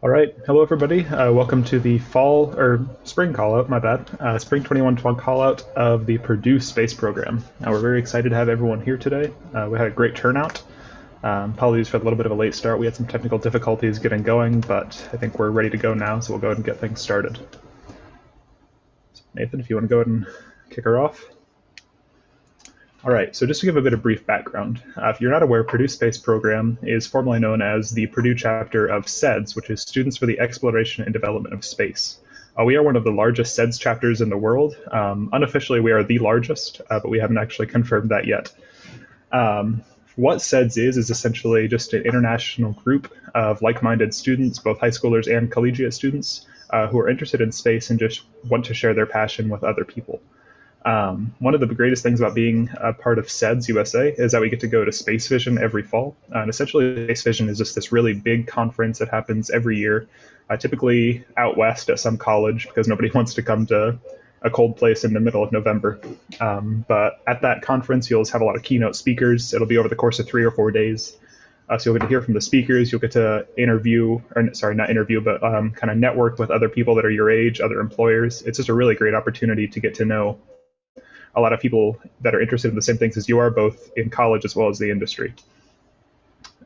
All right, hello everybody. Welcome to the fall or spring call out, my bad. Spring 21 call out of the Purdue space program. We're very excited to have everyone here today. We had a great turnout. Apologies for a little bit of a late start. We had some technical difficulties getting going, but I think we're ready to go now, so we'll go ahead and get things started. So Nathan, if you want to go ahead and kick her off. All right, so just to give a bit of brief background, if you're not aware, Purdue Space Program is formerly known as the Purdue chapter of SEDS, which is Students for the Exploration and Development of Space. We are one of the largest SEDS chapters in the world. Unofficially, we are the largest, but we haven't actually confirmed that yet. What SEDS is essentially just an international group of like-minded students, both high schoolers and collegiate students, who are interested in space and just want to share their passion with other people. One of the greatest things about being a part of SEDS USA is that we get to go to Space Vision every fall. And essentially, Space Vision is just this really big conference that happens every year, typically out west at some college because nobody wants to come to a cold place in the middle of November. But at that conference, you'll have a lot of keynote speakers. It'll be over the course of 3 or 4 days. So you'll get to hear from the speakers. You'll get to interview, or sorry, not interview, but kind of network with other people that are your age, other employers. It's just a really great opportunity to get to know a lot of people that are interested in the same things as you are, both in college as well as the industry.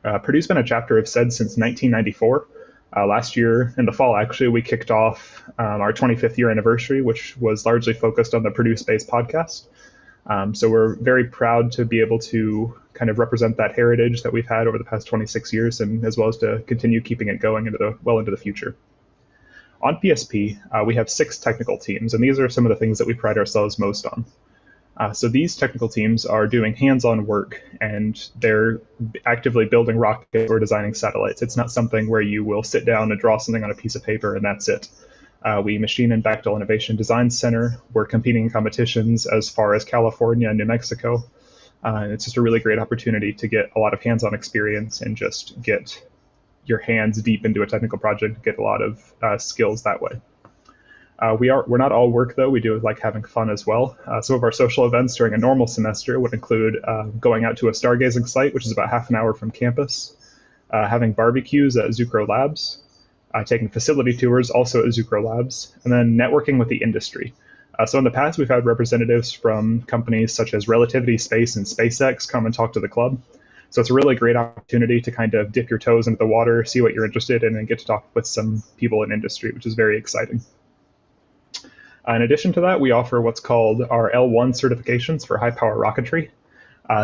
Purdue's been a chapter of SEDS since 1994. Last year in the fall, actually, we kicked off our 25th year anniversary, which was largely focused on the Purdue Space podcast. So we're very proud to be able to kind of represent that heritage that we've had over the past 26 years, and as well as to continue keeping it going well into the future. On PSP, we have 6 technical teams, and these are some of the things that we pride ourselves most on. So these technical teams are doing hands-on work, and they're actively building rockets or designing satellites. It's not something where you will sit down and draw something on a piece of paper and that's it. We machine in Bechtel Innovation Design Center. We're competing in competitions as far as California and New Mexico. And it's just a really great opportunity to get a lot of hands-on experience and just get your hands deep into a technical project, get a lot of skills that way. We're not all work, though. We do like having fun as well. Some of our social events during a normal semester would include going out to a stargazing site, which is about half an hour from campus, having barbecues at Zucro Labs, taking facility tours also at Zucro Labs, and then networking with the industry. So in the past, we've had representatives from companies such as Relativity Space and SpaceX come and talk to the club. So it's a really great opportunity to kind of dip your toes into the water, see what you're interested in, and get to talk with some people in industry, which is very exciting. In addition to that, we offer what's called our L1 certifications for high-power rocketry.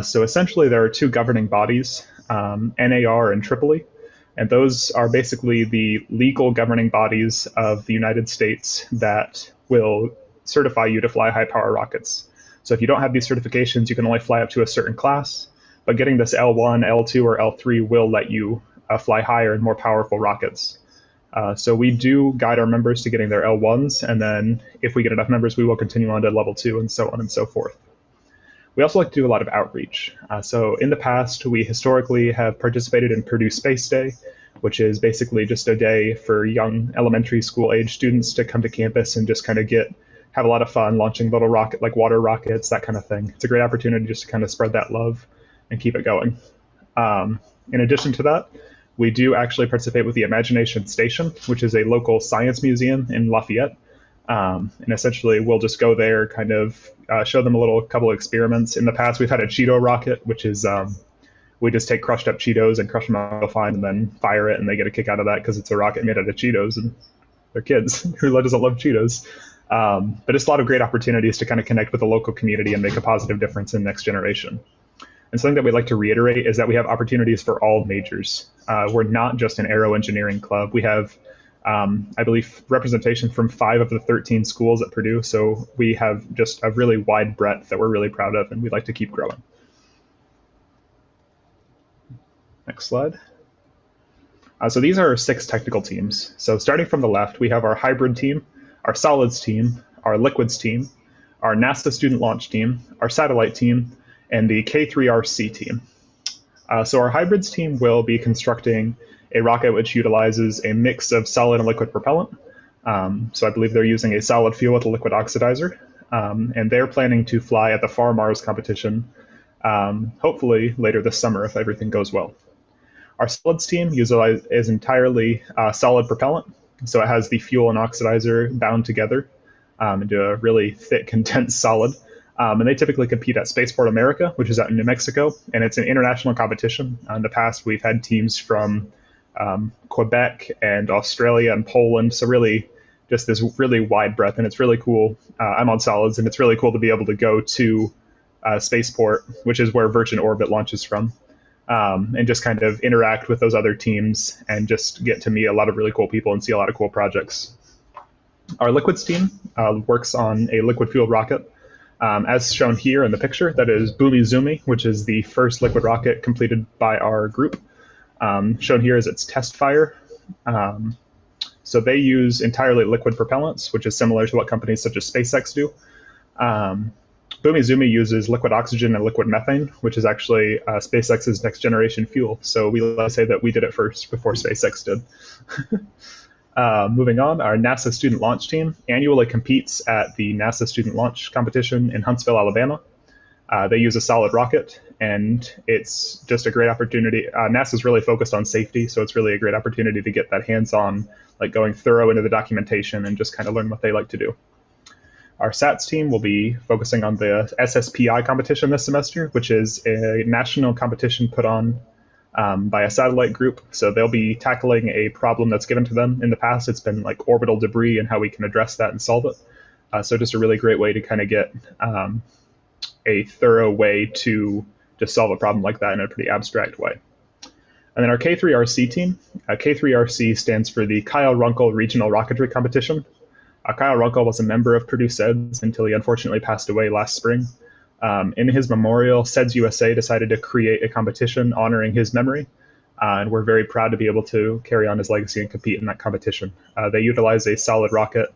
So essentially, there are 2 governing bodies, NAR and EEE, and those are basically the legal governing bodies of the United States that will certify you to fly high-power rockets. So if you don't have these certifications, you can only fly up to a certain class, but getting this L1, L2, or L3 will let you fly higher and more powerful rockets. So we do guide our members to getting their L1s, and then if we get enough members, we will continue on to level 2 and so on and so forth. We also like to do a lot of outreach. So in the past, we historically have participated in Purdue Space Day, which is basically just a day for young elementary school age students to come to campus and just kind of have a lot of fun launching little rocket, like water rockets, that kind of thing. It's a great opportunity just to kind of spread that love and keep it going. In addition to that, we do actually participate with the Imagination Station, which is a local science museum in Lafayette. And essentially, we'll just go there, kind of show them a couple of experiments. In the past, we've had a Cheeto rocket, which is we just take crushed up Cheetos and crush them out fine and then fire it, and they get a kick out of that because it's a rocket made out of Cheetos, and they're kids. Who doesn't love Cheetos? But it's a lot of great opportunities to kind of connect with the local community and make a positive difference in the next generation. And something that we'd like to reiterate is that we have opportunities for all majors. We're not just an aero engineering club. We have, I believe, representation from 5 of the 13 schools at Purdue. So we have just a really wide breadth that we're really proud of, and we'd like to keep growing. Next slide. So these are our 6 technical teams. So starting from the left, we have our hybrid team, our solids team, our liquids team, our NASA student launch team, our satellite team, and the K3RC team. So our hybrids team will be constructing a rocket which utilizes a mix of solid and liquid propellant. So I believe they're using a solid fuel with a liquid oxidizer. And they're planning to fly at the Far Mars competition, hopefully later this summer if everything goes well. Our solids team is entirely solid propellant, so it has the fuel and oxidizer bound together into a really thick, condensed solid. And they typically compete at Spaceport America, which is out in New Mexico, and it's an international competition. In the past, we've had teams from Quebec and Australia and Poland, so really just this really wide breadth, and it's really cool. I'm on solids, and it's really cool to be able to go to Spaceport, which is where Virgin Orbit launches from, and just kind of interact with those other teams and just get to meet a lot of really cool people and see a lot of cool projects. Our liquids team works on a liquid fueled rocket. As shown here in the picture, that is Boomy Zoomy, which is the first liquid rocket completed by our group. Shown here is its test fire. So they use entirely liquid propellants, which is similar to what companies such as SpaceX do. Boomy Zoomy uses liquid oxygen and liquid methane, which is actually SpaceX's next generation fuel. So we like to say that we did it first before SpaceX did. Moving on, our NASA Student Launch Team annually competes at the NASA Student Launch Competition in Huntsville, Alabama. They use a solid rocket, and it's just a great opportunity. NASA's really focused on safety, so it's really a great opportunity to get that hands-on, like going thorough into the documentation and just kind of learn what they like to do. Our SATS team will be focusing on the SSPI competition this semester, which is a national competition put on by a satellite group. So they'll be tackling a problem that's given to them in the past. It's been like orbital debris and how we can address that and solve it. So just a really great way to kind of get a thorough way to just solve a problem like that in a pretty abstract way. And then our K3RC team. K3RC stands for the Kyle Runkle Regional Rocketry Competition. Kyle Runkle was a member of Purdue SEDS until he unfortunately passed away last spring. In his memorial, SEDS USA decided to create a competition honoring his memory, and we're very proud to be able to carry on his legacy and compete in that competition. They utilize a solid rocket.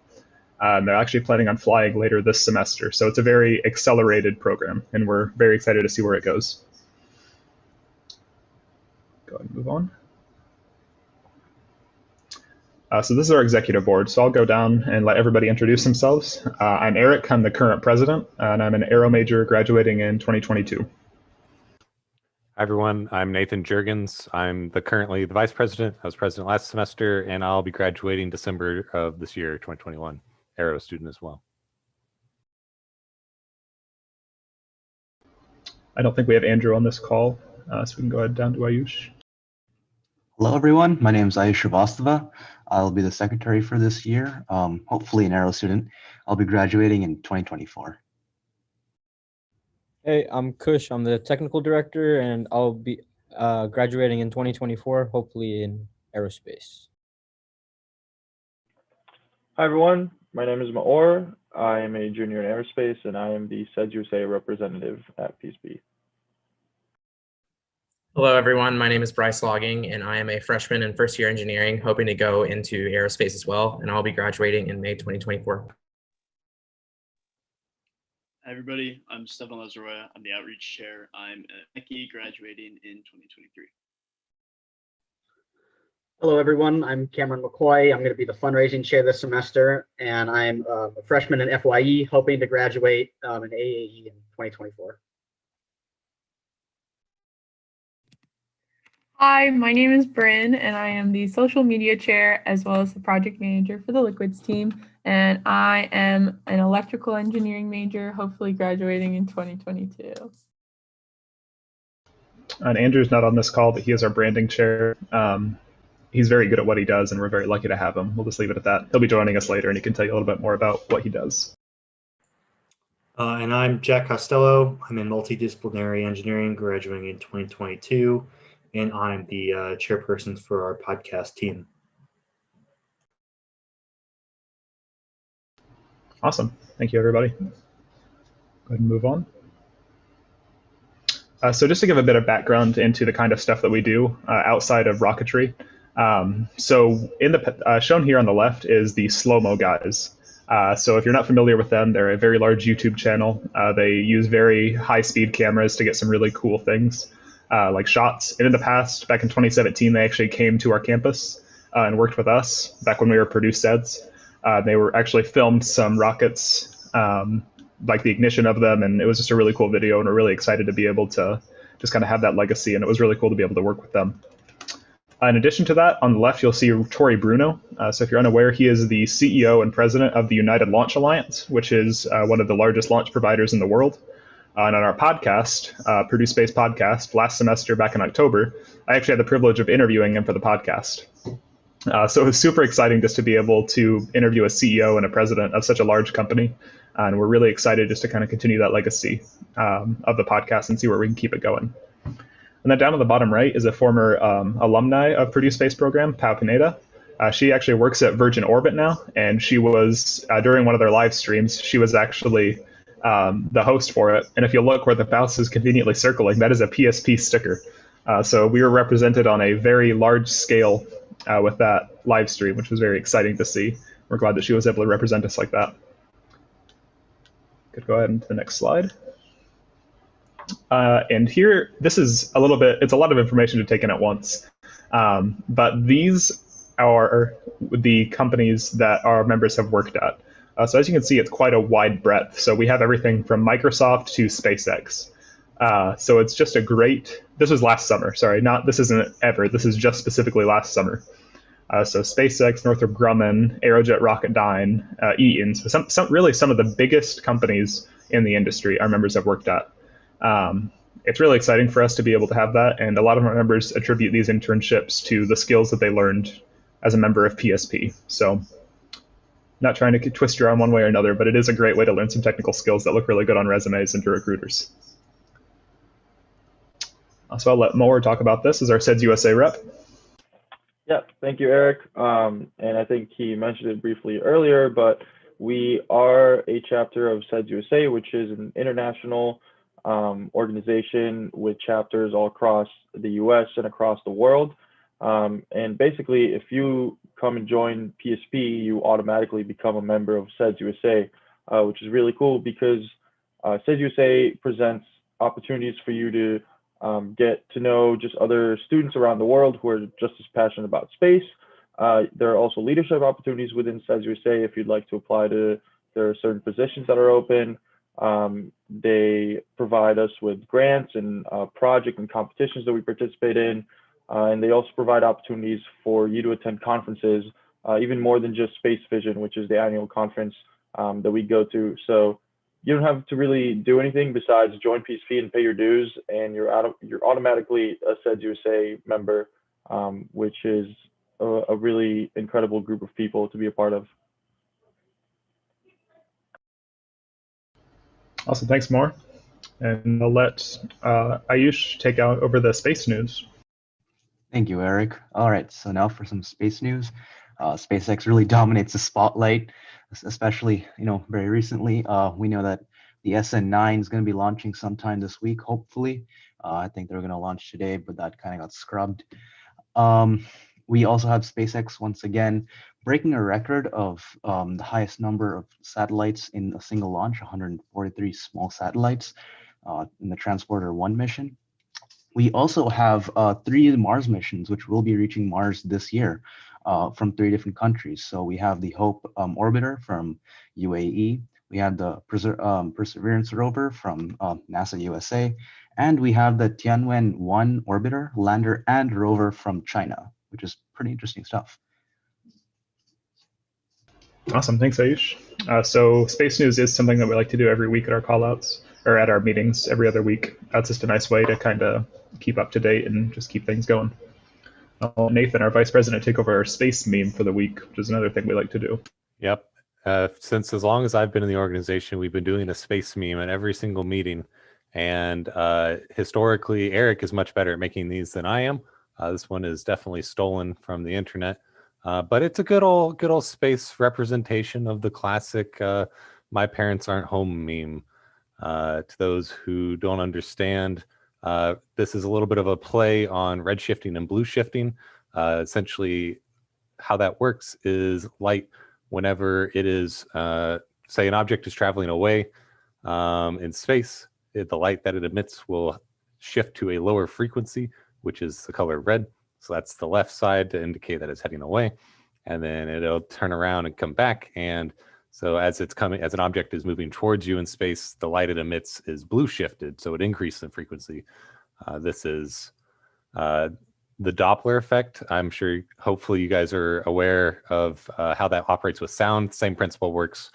They're actually planning on flying later this semester, so it's a very accelerated program, and we're very excited to see where it goes. Go ahead and move on. So this is our executive board, so I'll go down and let everybody introduce themselves. I'm Eric, I'm the current president, and I'm an aero major graduating in 2022. Hi everyone, I'm Nathan Juergens. I'm currently the vice president. I was president last semester, and I'll be graduating December of this year, 2021. Aero student as well. I don't think we have Andrew on this call, so we can go ahead down to Ayush. Hello everyone, my name is Ayush Shrivastava. I'll be the secretary for this year, hopefully an aero student. I'll be graduating in 2024. Hey, I'm Kush. I'm the technical director, and I'll be graduating in 2024, hopefully in aerospace. Hi everyone, my name is Maor. I am a junior in aerospace, and I am the SEDS USA representative at PSP. Hello, everyone. My name is Bryce Logging, and I am a freshman in first year engineering, hoping to go into aerospace as well, and I'll be graduating in May 2024. Hi, everybody. I'm Stefan Lazaroya. I'm the outreach chair. I'm at ECHI, graduating in 2023. Hello, everyone. I'm Cameron McCoy. I'm going to be the fundraising chair this semester, and I'm a freshman in FYE, hoping to graduate in AAE in 2024. Hi, my name is Bryn, and I am the social media chair as well as the project manager for the liquids team. And I am an electrical engineering major, hopefully graduating in 2022. And Andrew's not on this call, but he is our branding chair. He's very good at what he does, and we're very lucky to have him. We'll just leave it at that. He'll be joining us later, and he can tell you a little bit more about what he does. And I'm Jack Costello. I'm in multidisciplinary engineering, graduating in 2022. And I'm the chairperson for our podcast team. Awesome. Thank you, everybody. Go ahead and move on. So just to give a bit of background into the kind of stuff that we do outside of rocketry. So in the shown here on the left is the slow-mo guys. So if you're not familiar with them, they're a very large YouTube channel. They use very high-speed cameras to get some really cool things. Like shots. And in the past, back in 2017, they actually came to our campus and worked with us back when we were Purdue SEDS. They were actually filmed some rockets, like the ignition of them, and it was just a really cool video, and we're really excited to be able to just kind of have that legacy, and it was really cool to be able to work with them. In addition to that, on the left, you'll see Tori Bruno. So if you're unaware, he is the CEO and president of the United Launch Alliance, which is one of the largest launch providers in the world. And on our podcast, Purdue Space Podcast, last semester back in October, I actually had the privilege of interviewing him for the podcast. So it was super exciting just to be able to interview a CEO and a president of such a large company. And we're really excited just to kind of continue that legacy of the podcast and see where we can keep it going. And then down on the bottom right is a former alumni of Purdue Space Program, Pau Pineda. She actually works at Virgin Orbit now, and she was, during one of their live streams, she was actually the host for it. And if you look where the mouse is conveniently circling, that is a PSP sticker. So we were represented on a very large scale with that live stream, which was very exciting to see. We're glad that she was able to represent us like that. Could go ahead into the next slide. And here, this is a little bit, it's a lot of information to take in at once. But these are the companies that our members have worked at. So as you can see, it's quite a wide breadth. So we have everything from Microsoft to SpaceX. So it's just a great, this was last summer, sorry, this isn't ever, this is just specifically last summer. So SpaceX, Northrop Grumman, Aerojet Rocketdyne, Eaton, so really some of the biggest companies in the industry our members have worked at. It's really exciting for us to be able to have that, and a lot of our members attribute these internships to the skills that they learned as a member of PSP. So not trying to twist your arm one way or another, but it is a great way to learn some technical skills that look really good on resumes and to recruiters. So I'll let Moore talk about this as our SEDS USA rep. Yeah, thank you, Eric. And I think he mentioned it briefly earlier, but we are a chapter of SEDS USA, which is an international organization with chapters all across the US and across the world. And basically, if you come and join PSP, you automatically become a member of SEDS USA, which is really cool because SEDS USA presents opportunities for you to get to know just other students around the world who are just as passionate about space. There are also leadership opportunities within SEDS USA if you'd like to apply to, there are certain positions that are open. They provide us with grants and project and competitions that we participate in. And they also provide opportunities for you to attend conferences, even more than just Space Vision, which is the annual conference that we go to. So you don't have to really do anything besides join PSP and pay your dues, and you're automatically a SEDS USA member, which is a really incredible group of people to be a part of. Awesome, thanks, Moore. And I'll let Ayush take out over the space news. Thank you, Eric. All right, so now for some space news. SpaceX really dominates the spotlight, especially, very recently. We know that the SN9 is going to be launching sometime this week, hopefully. I think they're going to launch today, but that kind of got scrubbed. We also have SpaceX once again breaking a record of the highest number of satellites in a single launch, 143 small satellites in the Transporter-1 mission. We also have 3 Mars missions, which will be reaching Mars this year from 3 different countries. So we have the Hope orbiter from UAE, we have the Perseverance rover from NASA USA, and we have the Tianwen-1 orbiter, lander, and rover from China, which is pretty interesting stuff. Awesome, thanks, Ayush. So space news is something that we like to do every week at our callouts, or at our meetings every other week. That's just a nice way to kind of keep up to date and just keep things going. Nathan, our vice president, take over our space meme for the week, which is another thing we like to do. Yep. Since as long as I've been in the organization, we've been doing a space meme at every single meeting. And historically, Eric is much better at making these than I am. This one is definitely stolen from the internet. But it's a good old space representation of the classic "my parents aren't home" meme. To those who don't understand, this is a little bit of a play on red shifting and blue shifting. Essentially, how that works is light, whenever it is, say an object is traveling away in space, the light that it emits will shift to a lower frequency, which is the color red. So that's the left side to indicate that it's heading away. And then it'll turn around and come back. And so as it's coming, as an object is moving towards you in space, the light it emits is blue shifted. So it increases in frequency. This is the Doppler effect. I'm sure, hopefully you guys are aware of how that operates with sound. Same principle works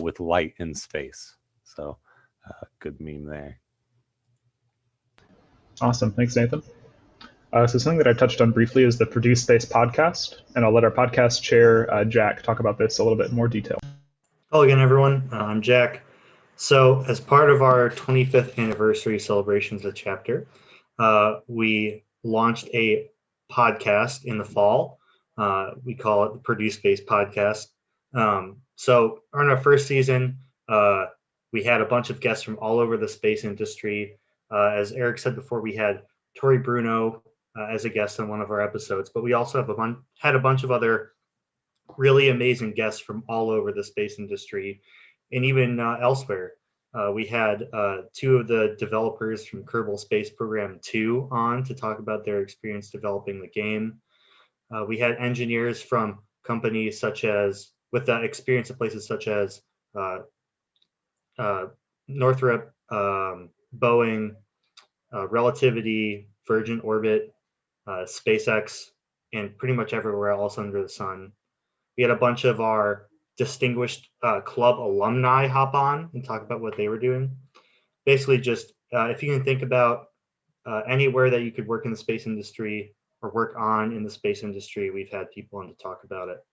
with light in space. So good meme there. Awesome. Thanks, Nathan. So something that I touched on briefly is the Purdue Space podcast, and I'll let our podcast chair, Jack, talk about this a little bit more detail. Hello again, everyone. I'm Jack. So as part of our 25th anniversary celebrations of chapter, we launched a podcast in the fall. We call it the Purdue Space Podcast. So on our first season, we had a bunch of guests from all over the space industry. As Eric said before, we had Tori Bruno as a guest on one of our episodes, but we also have had a bunch of other really amazing guests from all over the space industry and even elsewhere. We had two of the developers from Kerbal Space Program 2 on to talk about their experience developing the game. We had engineers from companies such as, with the experience at places such as Northrop, Boeing, Relativity, Virgin Orbit, SpaceX, and pretty much everywhere else under the sun. We had a bunch of our distinguished club alumni hop on and talk about what they were doing. Basically just, if you can think about anywhere that you could work in the space industry or work on in the space industry, we've had people on to talk about it.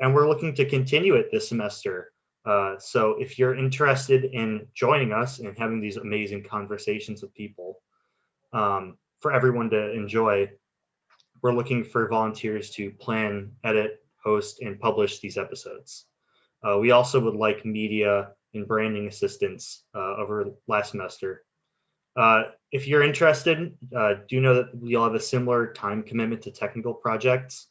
And we're looking to continue it this semester. So if you're interested in joining us and having these amazing conversations with people for everyone to enjoy, we're looking for volunteers to plan, edit, host, and publish these episodes. We also would like media and branding assistance over last semester. If you're interested, do know that we'll have a similar time commitment to technical projects.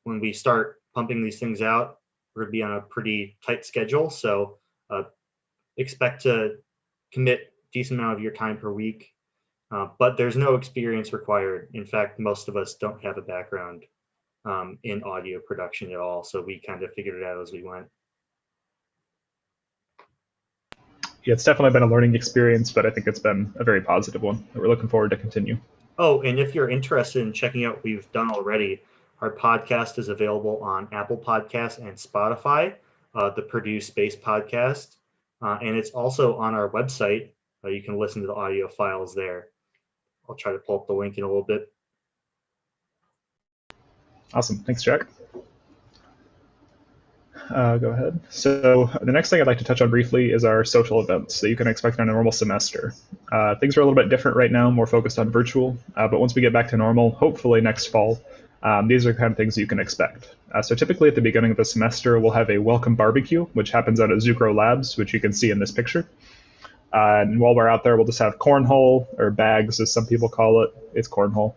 When we start pumping these things out, we're going to be on a pretty tight schedule. So expect to commit a decent amount of your time per week. But there's no experience required. In fact, most of us don't have a background in audio production at all. So we kind of figured it out as we went. Yeah, it's definitely been a learning experience, but I think it's been a very positive one that we're looking forward to continue. Oh, and if you're interested in checking out what we've done already, our podcast is available on Apple Podcasts and Spotify, the Purdue Space Podcast. And it's also on our website. You can listen to the audio files there. I'll try to pull up the link in a little bit. Awesome. Thanks, Jack. Go ahead. So the next thing I'd like to touch on briefly is our social events that you can expect on a normal semester. Things are a little bit different right now, more focused on virtual, but once we get back to normal, hopefully next fall, these are the kind of things you can expect. So typically at the beginning of the semester, we'll have a welcome barbecue, which happens out at Zucro Labs, which you can see in this picture. And while we're out there, we'll just have cornhole, or bags as some people call it. It's cornhole.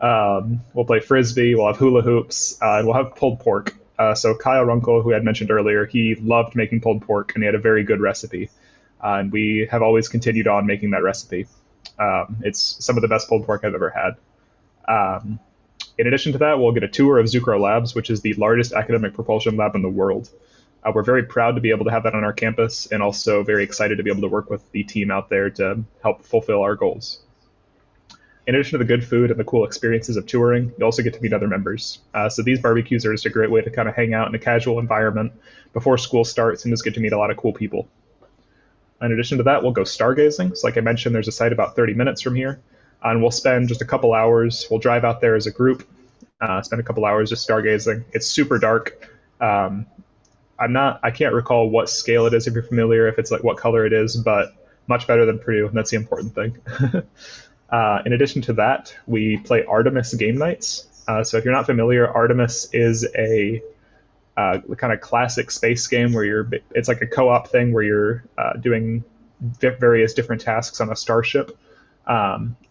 We'll play frisbee, we'll have hula hoops, and we'll have pulled pork. So Kyle Runkle, who I had mentioned earlier, he loved making pulled pork, and he had a very good recipe. And we have always continued on making that recipe. It's some of the best pulled pork I've ever had. In addition to that, we'll get a tour of Zucro Labs, which is the largest academic propulsion lab in the world. We're very proud to be able to have that on our campus, and also very excited to be able to work with the team out there to help fulfill our goals. In addition to the good food and the cool experiences of touring, you also get to meet other members. So these barbecues are just a great way to kind of hang out in a casual environment before school starts and just get to meet a lot of cool people. In addition to that, we'll go stargazing. So like I mentioned, there's a site about 30 minutes from here, and we'll spend just a couple hours. We'll drive out there as a group, spend a couple hours just stargazing. It's super dark. I can't recall what scale it is if you're familiar, if it's like what color it is, but much better than Purdue, and that's the important thing. In addition to that, we play Artemis game nights. So if you're not familiar, Artemis is a kind of classic space game where it's like a co-op thing where you're doing various different tasks on a starship.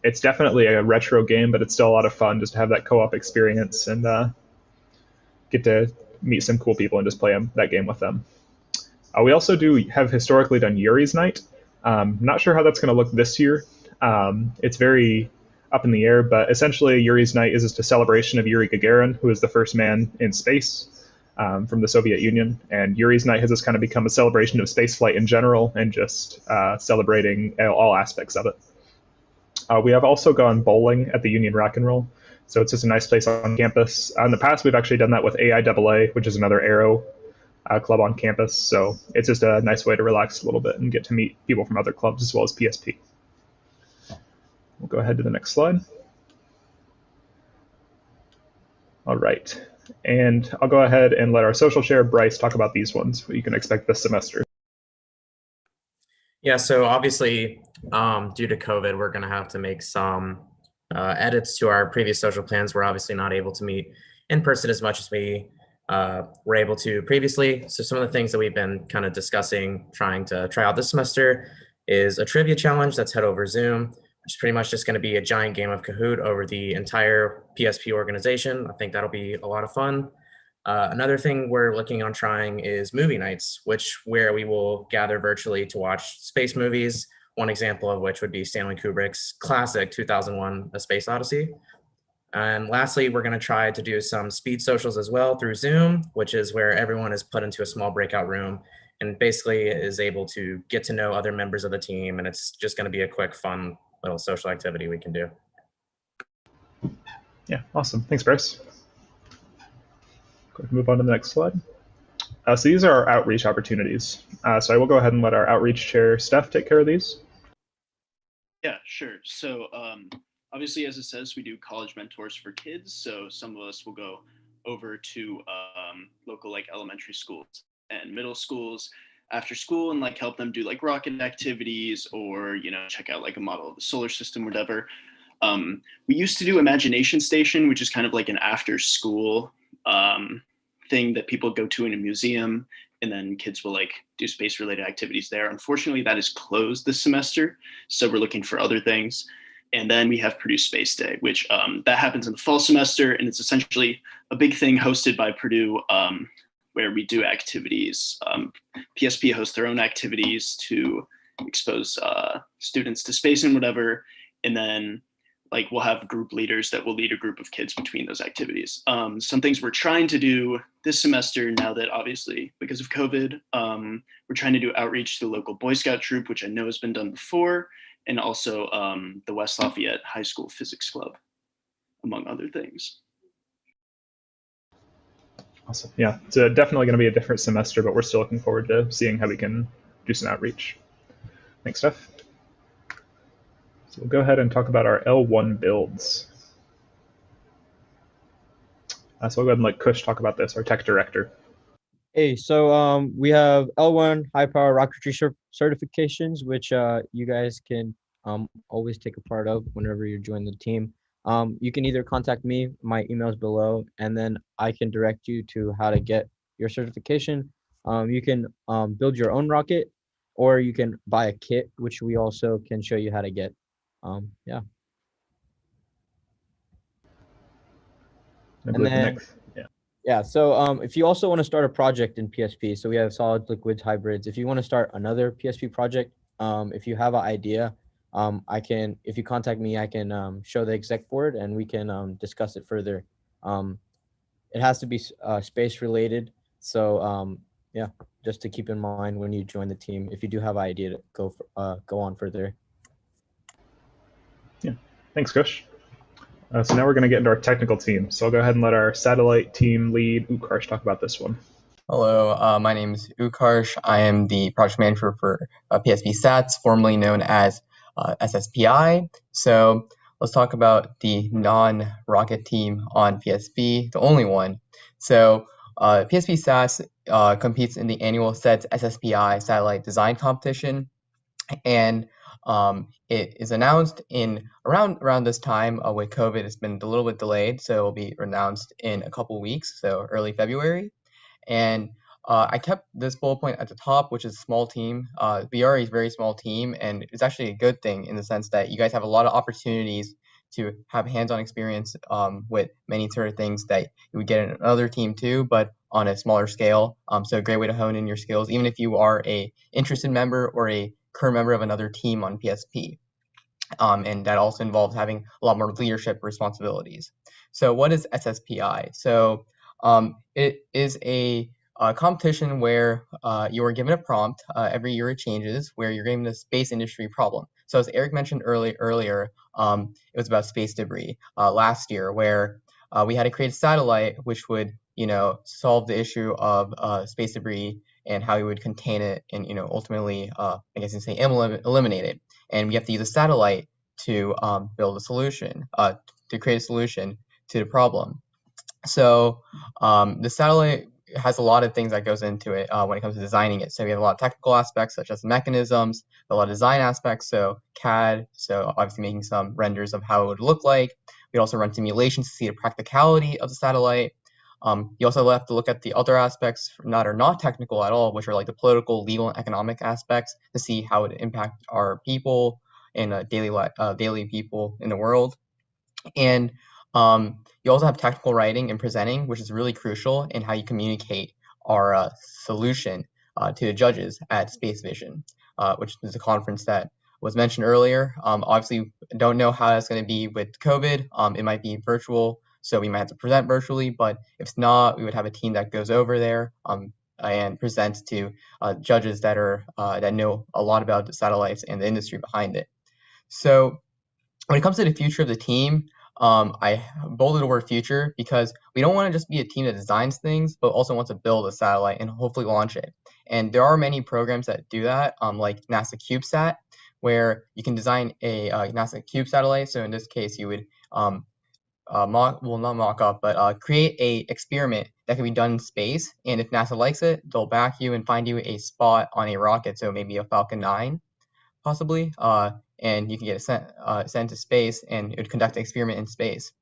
It's definitely a retro game, but it's still a lot of fun just to have that co-op experience and get to meet some cool people and just play that game with them. We also have historically done Yuri's Night. Not sure how that's going to look this year. It's very up in the air, but essentially Yuri's Night is just a celebration of Yuri Gagarin, who is the first man in space from the Soviet Union. And Yuri's Night has just kind of become a celebration of spaceflight in general and just celebrating all aspects of it. We have also gone bowling at the Union Rock and Roll. So it's just a nice place on campus. In the past, we've actually done that with AIAA, which is another aero club on campus. So it's just a nice way to relax a little bit and get to meet people from other clubs as well as PSP. We'll go ahead to the next slide. All right. And I'll go ahead and let our social share, Bryce, talk about these ones, what you can expect this semester. Yeah, so obviously, due to COVID, we're going to have to make some edits to our previous social plans. We're obviously not able to meet in person as much as we were able to previously. So some of the things that we've been kind of discussing, trying to try out this semester is a trivia challenge that's head over Zoom. It's pretty much just going to be a giant game of Kahoot over the entire PSP organization. I think that'll be a lot of fun. Another thing we're looking on trying is movie nights, where we will gather virtually to watch space movies. One example of which would be Stanley Kubrick's classic 2001: A Space Odyssey. And lastly, we're going to try to do some speed socials as well through Zoom, which is where everyone is put into a small breakout room and basically is able to get to know other members of the team. And it's just going to be a quick, fun little social activity we can do. Yeah, awesome. Thanks, Bryce. Go ahead and move on to the next slide. So these are our outreach opportunities. So I will go ahead and let our outreach chair, Steph, take care of these. Yeah, sure. So obviously, as it says, we do college mentors for kids. So some of us will go over to local like elementary schools and middle schools after school and like help them do like rocket activities or, you know, check out like a model of the solar system, whatever. We used to do Imagination Station, which is kind of like an after school thing that people go to in a museum, and then kids will like do space related activities there. Unfortunately, that is closed this semester. So we're looking for other things. And then we have Purdue Space Day, which that happens in the fall semester. And it's essentially a big thing hosted by Purdue where we do activities. PSP hosts their own activities to expose students to space and whatever. And then like we'll have group leaders that will lead a group of kids between those activities. Some things we're trying to do this semester, now that obviously because of COVID, we're trying to do outreach to the local Boy Scout troop, which I know has been done before, and also the West Lafayette High School Physics Club, among other things. Awesome. Yeah, it's definitely going to be a different semester, but we're still looking forward to seeing how we can do some outreach. Thanks, Steph. So we'll go ahead and talk about our L1 builds. So we'll go ahead and let Kush talk about this, our tech director. Hey, so we have L1 high power rocketry certifications, which you guys can always take a part of whenever you join the team. You can either contact me, my email is below, and then I can direct you to how to get your certification. You can build your own rocket, or you can buy a kit, which we also can show you how to get. Yeah. And then, yeah, so if you also want to start a project in PSP, so we have solids, liquids, hybrids. If you want to start another PSP project, if you have an idea, if you contact me, I can show the exec board and we can discuss it further. It has to be space related. So yeah, just to keep in mind when you join the team, if you do have an idea to go on further. Yeah, thanks, Kush. So now we're going to get into our technical team. So I'll go ahead and let our satellite team lead, Utkarsh, talk about this one. Hello, my name is Utkarsh. I am the project manager for PSP Sats, formerly known as SSPI. So let's talk about the non-rocket team on PSP, the only one. So PSP Sats competes in the annual SEDS SSPI satellite design competition. And it is announced in around this time. With COVID, it's been a little bit delayed, so it will be announced in a couple weeks, so early February. And I kept this bullet point at the top, which is small team. We are a very small team, and it's actually a good thing in the sense that you guys have a lot of opportunities to have hands-on experience with many sort of things that you would get in another team too, but on a smaller scale. So a great way to hone in your skills, even if you are a interested member or a current member of another team on PSP. And that also involves having a lot more leadership responsibilities. So what is SSPI? So it is a competition where you are given a prompt. Every year it changes, where you're given a space industry problem. So as Eric mentioned earlier, it was about space debris last year, where we had to create a satellite which would, solve the issue of space debris and how we would contain it and, ultimately, I guess you say, eliminate it. And we have to use a satellite to build a solution, to create a solution to the problem. So the satellite has a lot of things that goes into it when it comes to designing it. So we have a lot of technical aspects such as mechanisms, a lot of design aspects, so CAD, so obviously making some renders of how it would look like. We also run simulations to see the practicality of the satellite. You also have to look at the other aspects that are not technical at all, which are like the political, legal, and economic aspects to see how it impact our people and daily people in the world. And you also have technical writing and presenting, which is really crucial in how you communicate our solution to the judges at Space Vision, which is a conference that was mentioned earlier. Obviously, don't know how that's going to be with COVID. It might be virtual, so we might have to present virtually, but if it's not, we would have a team that goes over there and presents to judges that are that know a lot about the satellites and the industry behind it. So when it comes to the future of the team, I bolded the word future because we don't want to just be a team that designs things, but also wants to build a satellite and hopefully launch it. And there are many programs that do that, like NASA CubeSat, where you can design a NASA Cube satellite. So in this case, you would create a experiment that can be done in space. And if NASA likes it, they'll back you and find you a spot on a rocket. So maybe a Falcon 9, possibly. And you can get it sent to space, and it would conduct an experiment in space.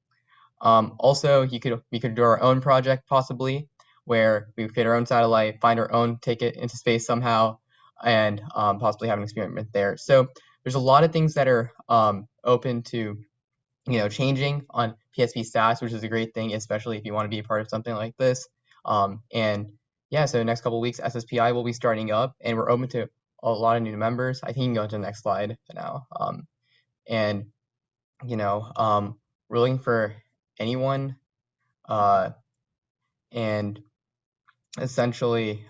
Also, we could do our own project, possibly, where we create our own satellite, find our own ticket into space somehow, and possibly have an experiment there. So there's a lot of things that are open to, changing on PSP stats, which is a great thing, especially if you want to be a part of something like this. And yeah, so the next couple of weeks, SSPI will be starting up, and we're open to a lot of new members. I think you can go to the next slide for now. And, we're looking for anyone. And essentially,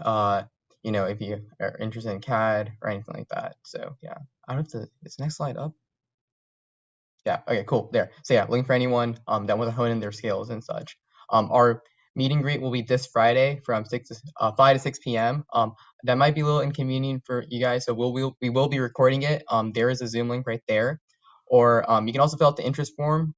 if you are interested in CAD or anything like that. So yeah, I don't have to, is the next slide up? Yeah, okay, cool, there. So yeah, looking for anyone that wants to hone in their skills and such. Our meet and greet will be this Friday from 5 to 6 p.m. That might be a little inconvenient for you guys, so we will be recording it. There is a Zoom link right there, or you can also fill out the interest form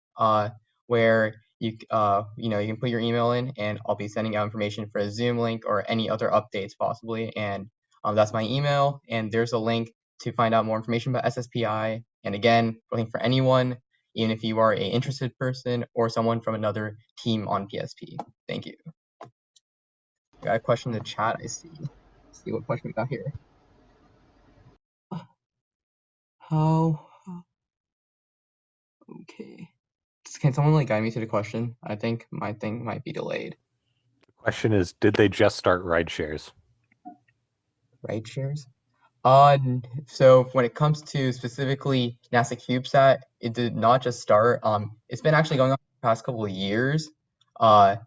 where you can put your email in, and I'll be sending out information for a Zoom link or any other updates possibly. And that's my email, and there's a link to find out more information about SSPI. And again, looking for anyone, even if you are an interested person or someone from another team on PSP. Thank you. Got a question in the chat, I see. Let's see what question we got here. How? Okay. Can someone guide me to the question? I think my thing might be delayed. The question is, did they just start ride shares? Ride shares? So when it comes to specifically NASA CubeSat, it did not just start. It's been actually going on for the past couple of years. So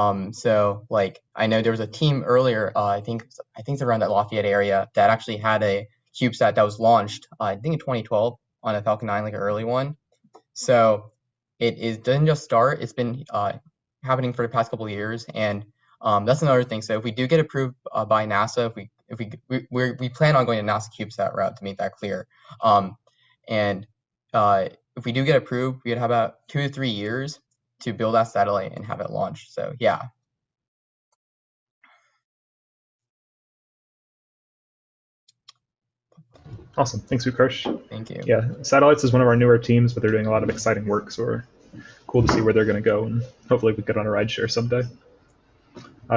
I know there was a team earlier. I think it's around that Lafayette area that actually had a CubeSat that was launched. I think in 2012 on a Falcon 9, an early one. So it didn't just start. It's been happening for the past couple of years, and that's another thing. So if we do get approved by NASA, we plan on going to NASA CubeSat route, to make that clear. And if we do get approved, we'd have about 2 to 3 years to build that satellite and have it launched. So yeah. Awesome. Thanks, Ukarsh. Thank you. Yeah, Satellites is one of our newer teams, but they're doing a lot of exciting work, so we're cool to see where they're going to go, and hopefully we get on a rideshare someday.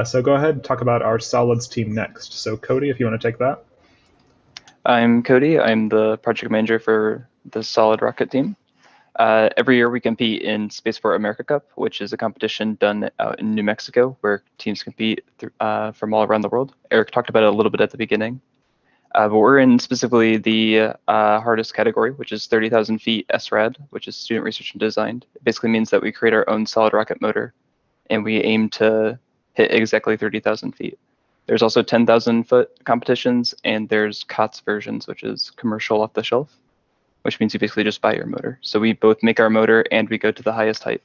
So go ahead and talk about our Solids team next. So Cody, if you want to take that. I'm Cody. I'm the project manager for the Solid Rocket team. Every year we compete in Spaceport America Cup, which is a competition done out in New Mexico where teams compete from all around the world. Eric talked about it a little bit at the beginning. But we're in specifically the hardest category, which is 30,000 feet SRAD, which is Student Research and Design. It basically means that we create our own solid rocket motor, and we aim to hit exactly 30,000 feet. There's also 10,000 foot competitions, and there's COTS versions, which is commercial off the shelf. which means you basically just buy your motor. So we both make our motor and we go to the highest height.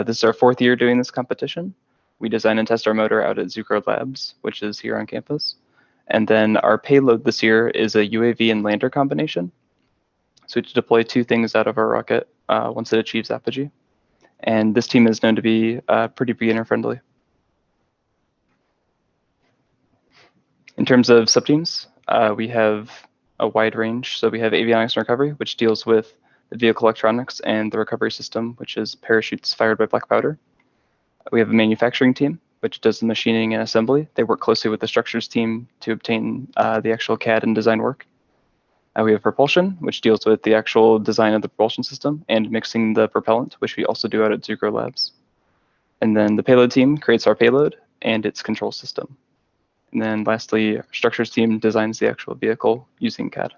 This is our 4th year doing this competition. We design and test our motor out at Zucrow Labs, which is here on campus. And then our payload this year is a UAV and lander combination. So we have to deploy 2 things out of our rocket once it achieves apogee. And this team is known to be pretty beginner friendly. In terms of subteams, we have a wide range. So we have avionics and recovery, which deals with the vehicle electronics and the recovery system, which is parachutes fired by black powder. We have a manufacturing team, which does the machining and assembly. They work closely with the structures team to obtain the actual CAD and design work. We have propulsion, which deals with the actual design of the propulsion system and mixing the propellant, which we also do out at Zucrow Labs. And then the payload team creates our payload and its control system. And then lastly, our structures team designs the actual vehicle using CAD.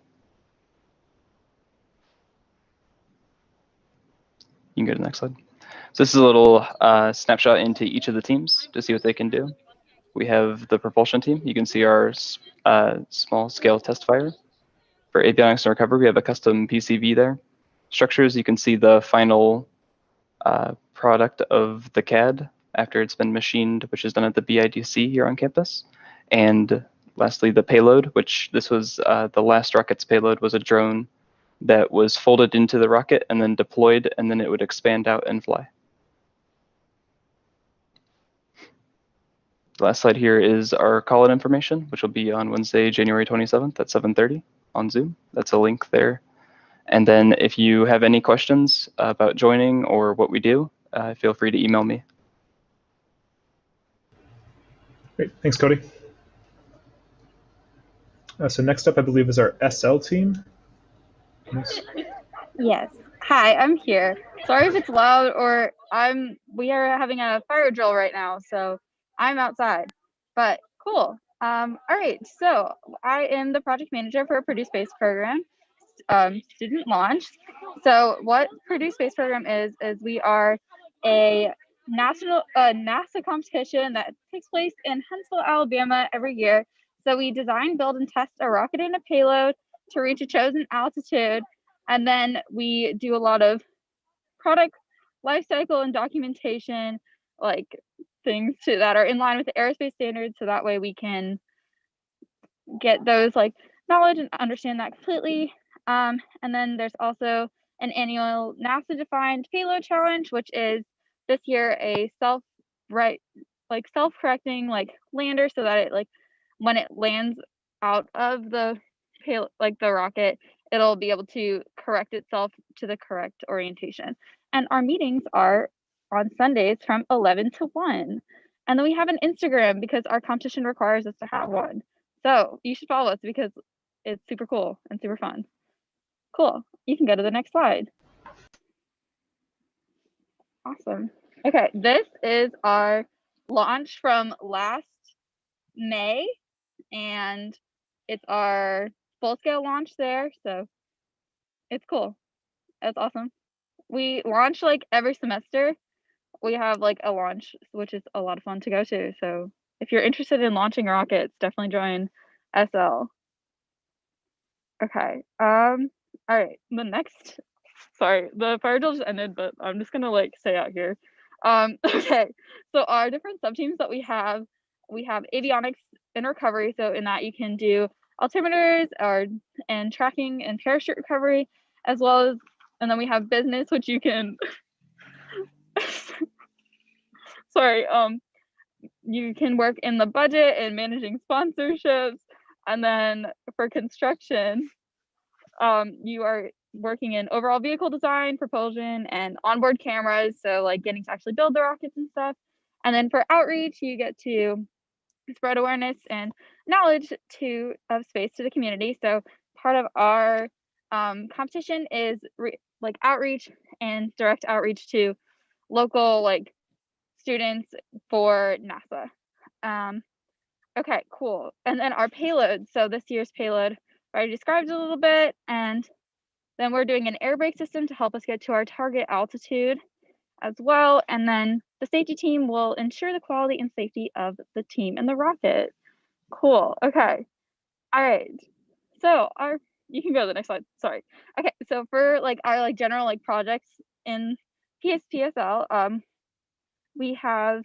You can go to the next slide. So this is a little snapshot into each of the teams to see what they can do. We have the propulsion team. You can see our small scale test fire. For avionics and recovery, we have a custom PCV there. Structures, you can see the final product of the CAD after it's been machined, which is done at the BIDC here on campus. And lastly, the payload, which this was the last rocket's payload, was a drone that was folded into the rocket and then deployed, and then it would expand out and fly. The last slide here is our call-in information, which will be on Wednesday, January 27th at 7:30 on Zoom. That's a link there. And then if you have any questions about joining or what we do, feel free to email me. Great, thanks, Cody. So next up, I believe, is our SL team. Yes. Hi, I'm here. Sorry if it's loud or we are having a fire drill right now, so I'm outside, but cool. All right, so I am the project manager for Purdue Space Program, student launch. So what Purdue Space Program is we are a national NASA competition that takes place in Huntsville, Alabama every year. So we design, build, and test a rocket and a payload to reach a chosen altitude. And then we do a lot of product life cycle and documentation, like things that are in line with the aerospace standards. So that way we can get those like knowledge and understand that completely. And then there's also an annual NASA-defined payload challenge, which is this year a self-correcting like lander, so that it like when it lands out of the the rocket, it'll be able to correct itself to the correct orientation. And our meetings are on Sundays from 11 to 1. And then we have an Instagram because our competition requires us to have one. So you should follow us because it's super cool and super fun. Cool. You can go to the next slide. Awesome. Okay, this is our launch from last May, and it's our full-scale launch there, so it's cool. That's awesome. We launch like every semester. We have like a launch, which is a lot of fun to go to. So if you're interested in launching rockets, definitely join SL. Okay. All right. The next, sorry, the fire drill just ended, but I'm just gonna like stay out here. Okay. So our different subteams that we have avionics and recovery. So in that you can do altimeters and tracking and parachute recovery, as well as, and then we have business, which you can sorry, you can work in the budget and managing sponsorships. And then for construction, you are working in overall vehicle design, propulsion, and onboard cameras. So like getting to actually build the rockets and stuff. And then for outreach, you get to spread awareness and knowledge of space to the community. So part of our competition is like outreach and direct outreach to local like students for NASA. Okay, cool. And then our payload. So this year's payload, I already described a little bit, and then we're doing an air brake system to help us get to our target altitude as well. And then the safety team will ensure the quality and safety of the team and the rocket. Cool. Okay. All right. So you can go to the next slide. Sorry. Okay, so for like our like general like projects in PSPSL, we have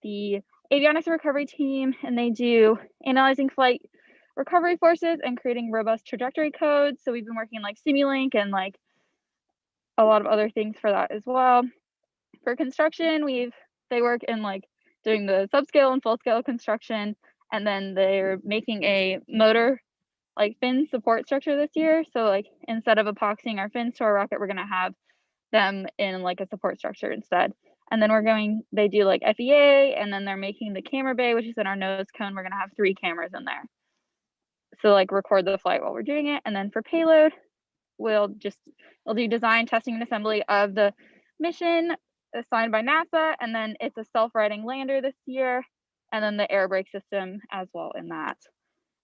the avionics recovery team, and they do analyzing flight recovery forces and creating robust trajectory codes. So we've been working like Simulink and like a lot of other things for that as well. For construction, they work in like doing the subscale and full scale construction, and then they're making a motor like fin support structure this year. So like instead of epoxying our fins to our rocket, we're gonna have them in like a support structure instead. And then they do like FEA, and then they're making the camera bay, which is in our nose cone. We're gonna have 3 cameras in there. So like record the flight while we're doing it. And then for payload, we'll do design, testing, and assembly of the mission assigned by NASA. And then it's a self-righting lander this year. And then the air brake system as well in that.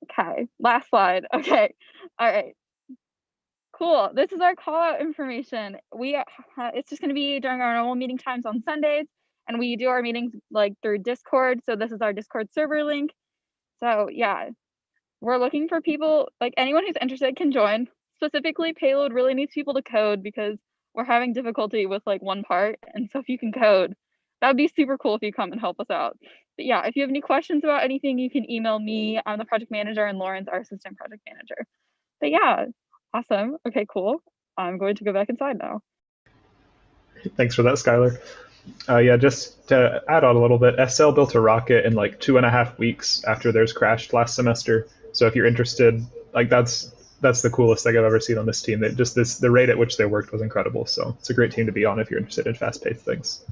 Okay, last slide. Okay, all right. Cool. This is our call out information. It's just going to be during our normal meeting times on Sundays, and we do our meetings like through Discord. So this is our Discord server link. So yeah, we're looking for people, like anyone who's interested can join. Specifically, payload really needs people to code because we're having difficulty with like one part. And so if you can code, that would be super cool if you come and help us out. But yeah, if you have any questions about anything, you can email me. I'm the project manager, and Lauren's our assistant project manager. But yeah. Awesome. Okay, cool. I'm going to go back inside now. Thanks for that, Skylar. Yeah, just to add on a little bit, SL built a rocket in like 2.5 weeks after theirs crashed last semester. So if you're interested, like that's the coolest thing I've ever seen on this team. The rate at which they worked was incredible. So it's a great team to be on if you're interested in fast-paced things.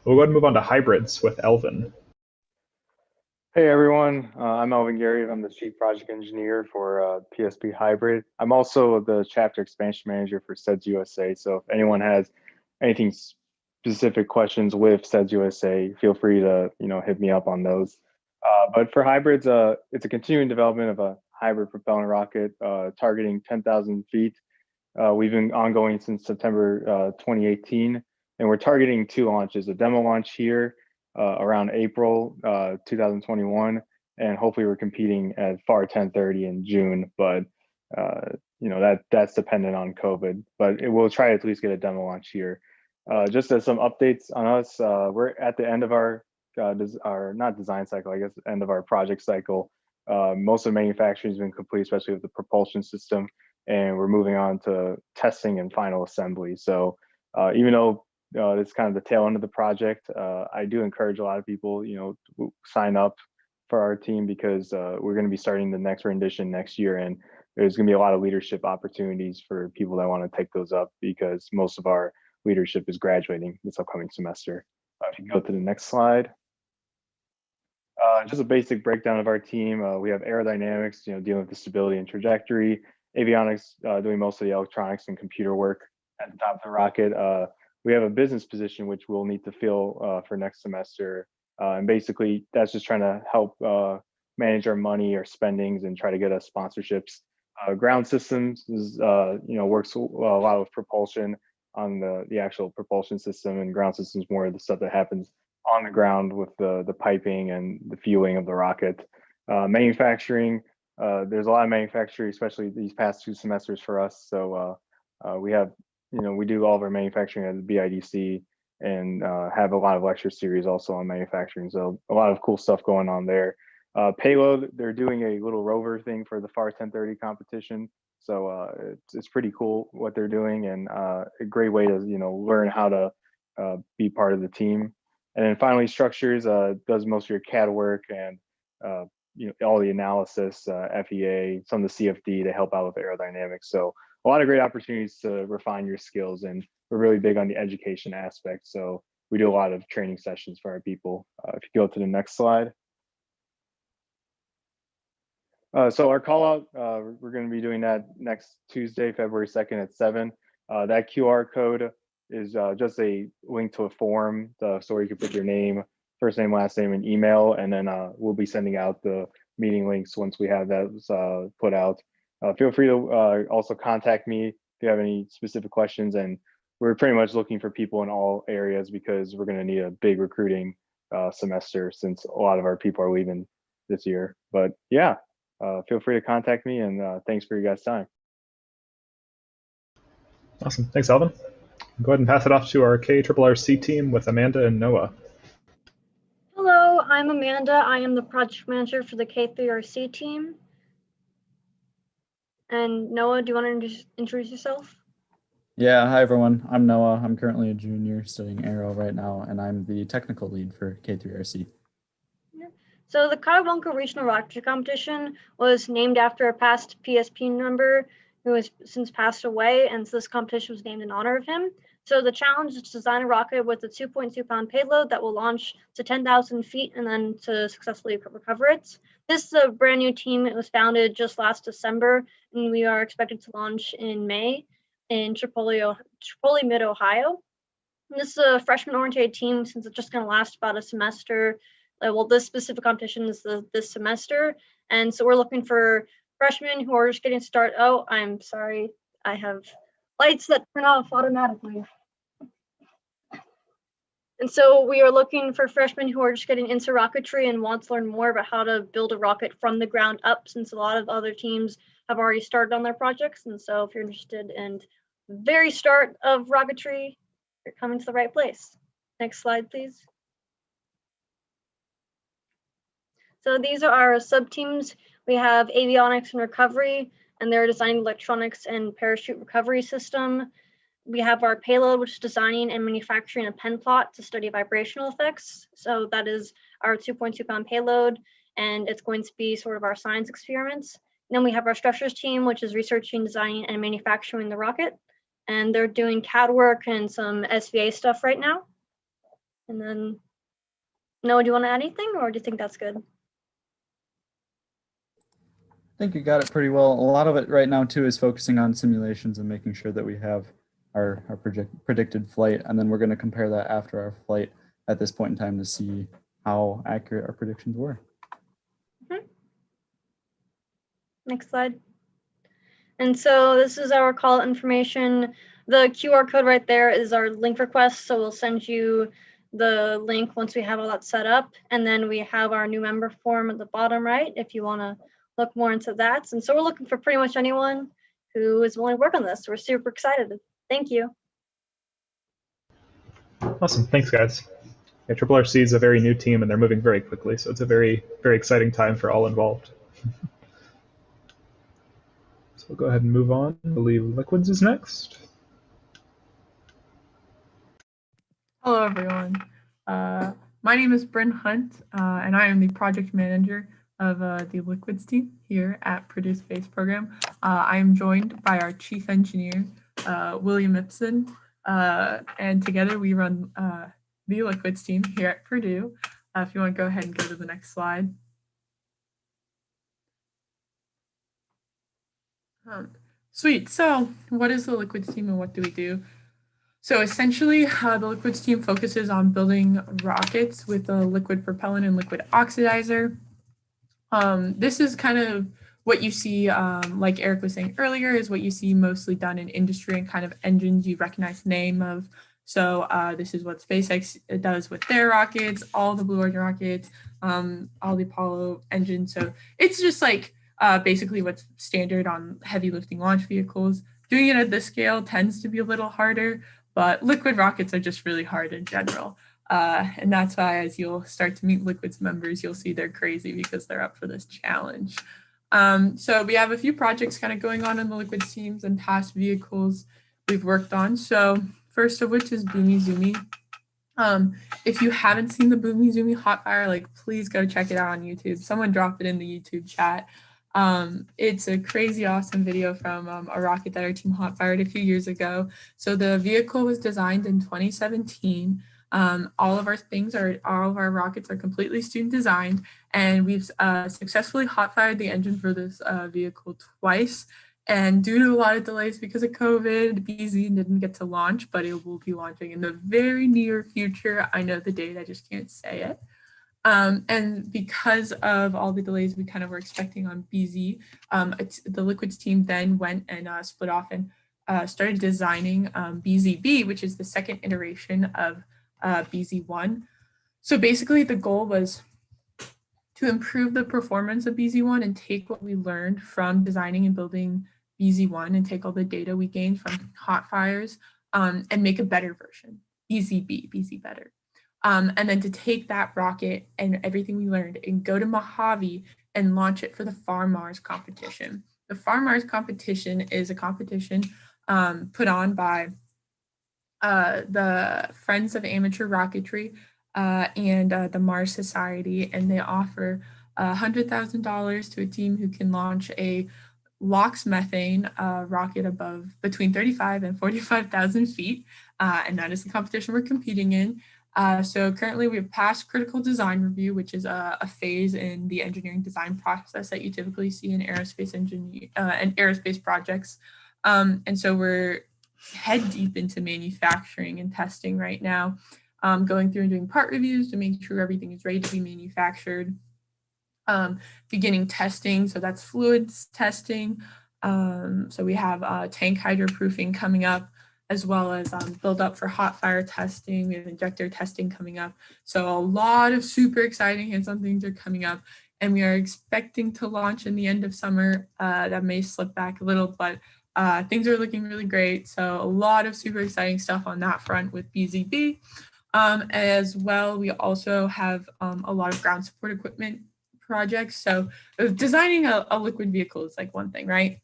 We'll go ahead and move on to hybrids with Elvin. Hey everyone, I'm Elvin Gary. I'm the Chief Project Engineer for PSP Hybrid. I'm also the Chapter Expansion Manager for SEDS USA. So if anyone has anything specific questions with SEDS USA, feel free to hit me up on those. But for hybrids, it's a continuing development of a hybrid propellant rocket targeting 10,000 feet. We've been ongoing since September 2018, and we're targeting 2 launches: a demo launch here around April 2021, and hopefully we're competing at FAR 1030 in June, but that's dependent on COVID, but we'll try to at least get a demo launch here. Just as some updates on us, we're at the end of our not design cycle, I guess, end of our project cycle. Most of the manufacturing has been complete, especially with the propulsion system, and we're moving on to testing and final assembly. So even though it's kind of the tail end of the project, I do encourage a lot of people, to sign up for our team, because we're going to be starting the next rendition next year, and there's going to be a lot of leadership opportunities for people that want to take those up, because most of our leadership is graduating this upcoming semester. If you go to the next slide. Just a basic breakdown of our team. We have aerodynamics, dealing with the stability and trajectory; avionics, doing most of the electronics and computer work at the top of the rocket. We have a business position which we'll need to fill for next semester, and basically that's just trying to help manage our money, our spendings, and try to get us sponsorships. Ground systems is works a lot with propulsion on the actual propulsion system, and ground systems more of the stuff that happens on the ground with the piping and the fueling of the rocket. Manufacturing, there's a lot of manufacturing, especially these past 2 semesters for us. So we have, we do all of our manufacturing at the BIDC, and have a lot of lecture series also on manufacturing. So a lot of cool stuff going on there. Payload, they're doing a little rover thing for the FAR 1030 competition. So it's pretty cool what they're doing, and a great way to learn how to be part of the team. And then finally, structures does most of your CAD work and all the analysis, FEA, some of the CFD to help out with aerodynamics. So a lot of great opportunities to refine your skills, and we're really big on the education aspect. So we do a lot of training sessions for our people. If you go to the next slide. So our call out, we're going to be doing that next Tuesday, February 2nd at 7. That QR code is just a link to a form, so where you can put your name, first name, last name, and email, and then we'll be sending out the meeting links once we have that put out. Feel free to also contact me if you have any specific questions, and we're pretty much looking for people in all areas, because we're going to need a big recruiting semester, since a lot of our people are leaving this year. But yeah, feel free to contact me, and thanks for your guys' time. Awesome. Thanks, Alvin. Go ahead and pass it off to our KRRC team with Amanda and Noah. Hello, I'm Amanda. I am the project manager for the K3RC team. And Noah, do you want to introduce yourself? Yeah, hi everyone. I'm Noah. I'm currently a junior studying Aero right now, and I'm the technical lead for K3RC. So the Casablanca Regional Rocketry Competition was named after a past PSP member who has since passed away, and so this competition was named in honor of him. So the challenge is to design a rocket with a 2.2-pound payload that will launch to 10,000 feet and then to successfully recover it. This is a brand new team. It was founded just last December, and we are expected to launch in May in Tripoli, Mid, Ohio. And this is a freshman-oriented team since it's just going to last about a semester. Well, this specific competition is this semester, and so we're looking for freshmen who are just getting started. Oh, I'm sorry, I have lights that turn off automatically. And so we are looking for freshmen who are just getting into rocketry and want to learn more about how to build a rocket from the ground up, since a lot of other teams have already started on their projects. And so if you're interested in the very start of rocketry, you're coming to the right place. Next slide, please. So these are our sub-teams. We have avionics and recovery, and they're designing electronics and parachute recovery system. We have our payload, which is designing and manufacturing a pen plot to study vibrational effects. So that is our 2.2-pound payload, and it's going to be sort of our science experiments. And then we have our structures team, which is researching, designing, and manufacturing the rocket. And they're doing CAD work and some SVA stuff right now. And then, Noah, do you want to add anything, or do you think that's good? I think you got it pretty well. A lot of it right now too is focusing on simulations and making sure that we have our predicted flight, and then we're going to compare that after our flight at this point in time to see how accurate our predictions were. Next slide. And so this is our call information. The QR code right there is our link request, so we'll send you the link once we have all that set up. And then we have our new member form at the bottom right if you want to look more into that. And so we're looking for pretty much anyone who is willing to work on this. We're super excited. Thank you. Awesome. Thanks, guys. Yeah, RRC is a very new team, and they're moving very quickly, so it's a very, very exciting time for all involved. So we'll go ahead and move on. I believe Liquids is next. Hello, everyone. My name is Bryn Hunt, and I am the project manager of the Liquids team here at Purdue Space Program. I am joined by our chief engineer, William Ipson, and together we run the Liquids team here at Purdue. If you want to go ahead and go to the next slide. Sweet. So what is the Liquids team and what do we do? So essentially, the Liquids team focuses on building rockets with a liquid propellant and liquid oxidizer. This is kind of what you see, like Eric was saying earlier, is what you see mostly done in industry and kind of engines you recognize the name of. So this is what SpaceX does with their rockets, all the Blue Origin rockets, all the Apollo engines. So it's just like basically what's standard on heavy lifting launch vehicles. Doing it at this scale tends to be a little harder, but liquid rockets are just really hard in general. And that's why as you'll start to meet Liquids members, you'll see they're crazy because they're up for this challenge. So we have a few projects kind of going on in the Liquids teams and past vehicles we've worked on. So first of which is Boomy Zoomy. If you haven't seen the Boomy Zoomy hot fire, like please go check it out on YouTube. Someone dropped it in the YouTube chat. It's a crazy awesome video from a rocket that our team hot fired a few years ago. So the vehicle was designed in 2017. All of our rockets are completely student designed, and we've successfully hot fired the engine for this vehicle twice. And due to a lot of delays because of COVID, BZ didn't get to launch, but it will be launching in the very near future. I know the date, I just can't say it. And because of all the delays we kind of were expecting on BZ, the Liquids team then went and split off and started designing BZB, which is the second iteration of BZ1. So basically the goal was to improve the performance of BZ1 and take what we learned from designing and building BZ1 and take all the data we gained from hot fires and make a better version, BZB, BZ better. And then to take that rocket and everything we learned and go to Mojave and launch it for the Far Mars competition. The Far Mars competition is a competition put on by the Friends of Amateur Rocketry and the Mars Society, and they offer $100,000 to a team who can launch a LOX methane rocket above between 35 and 45,000 feet, and that is the competition we're competing in. So currently we have passed critical design review, which is a phase in the engineering design process that you typically see in aerospace and aerospace projects. And so we're head deep into manufacturing and testing right now, going through and doing part reviews to make sure everything is ready to be manufactured. Beginning testing, so that's fluids testing. So we have tank hydroproofing coming up, as well as build up for hot fire testing. We have injector testing coming up. So a lot of super exciting hands-on things are coming up, and we are expecting to launch in the end of summer. That may slip back a little, but things are looking really great. So a lot of super exciting stuff on that front with BZB. As well, we also have a lot of ground support equipment projects. So designing a liquid vehicle is like one thing, right?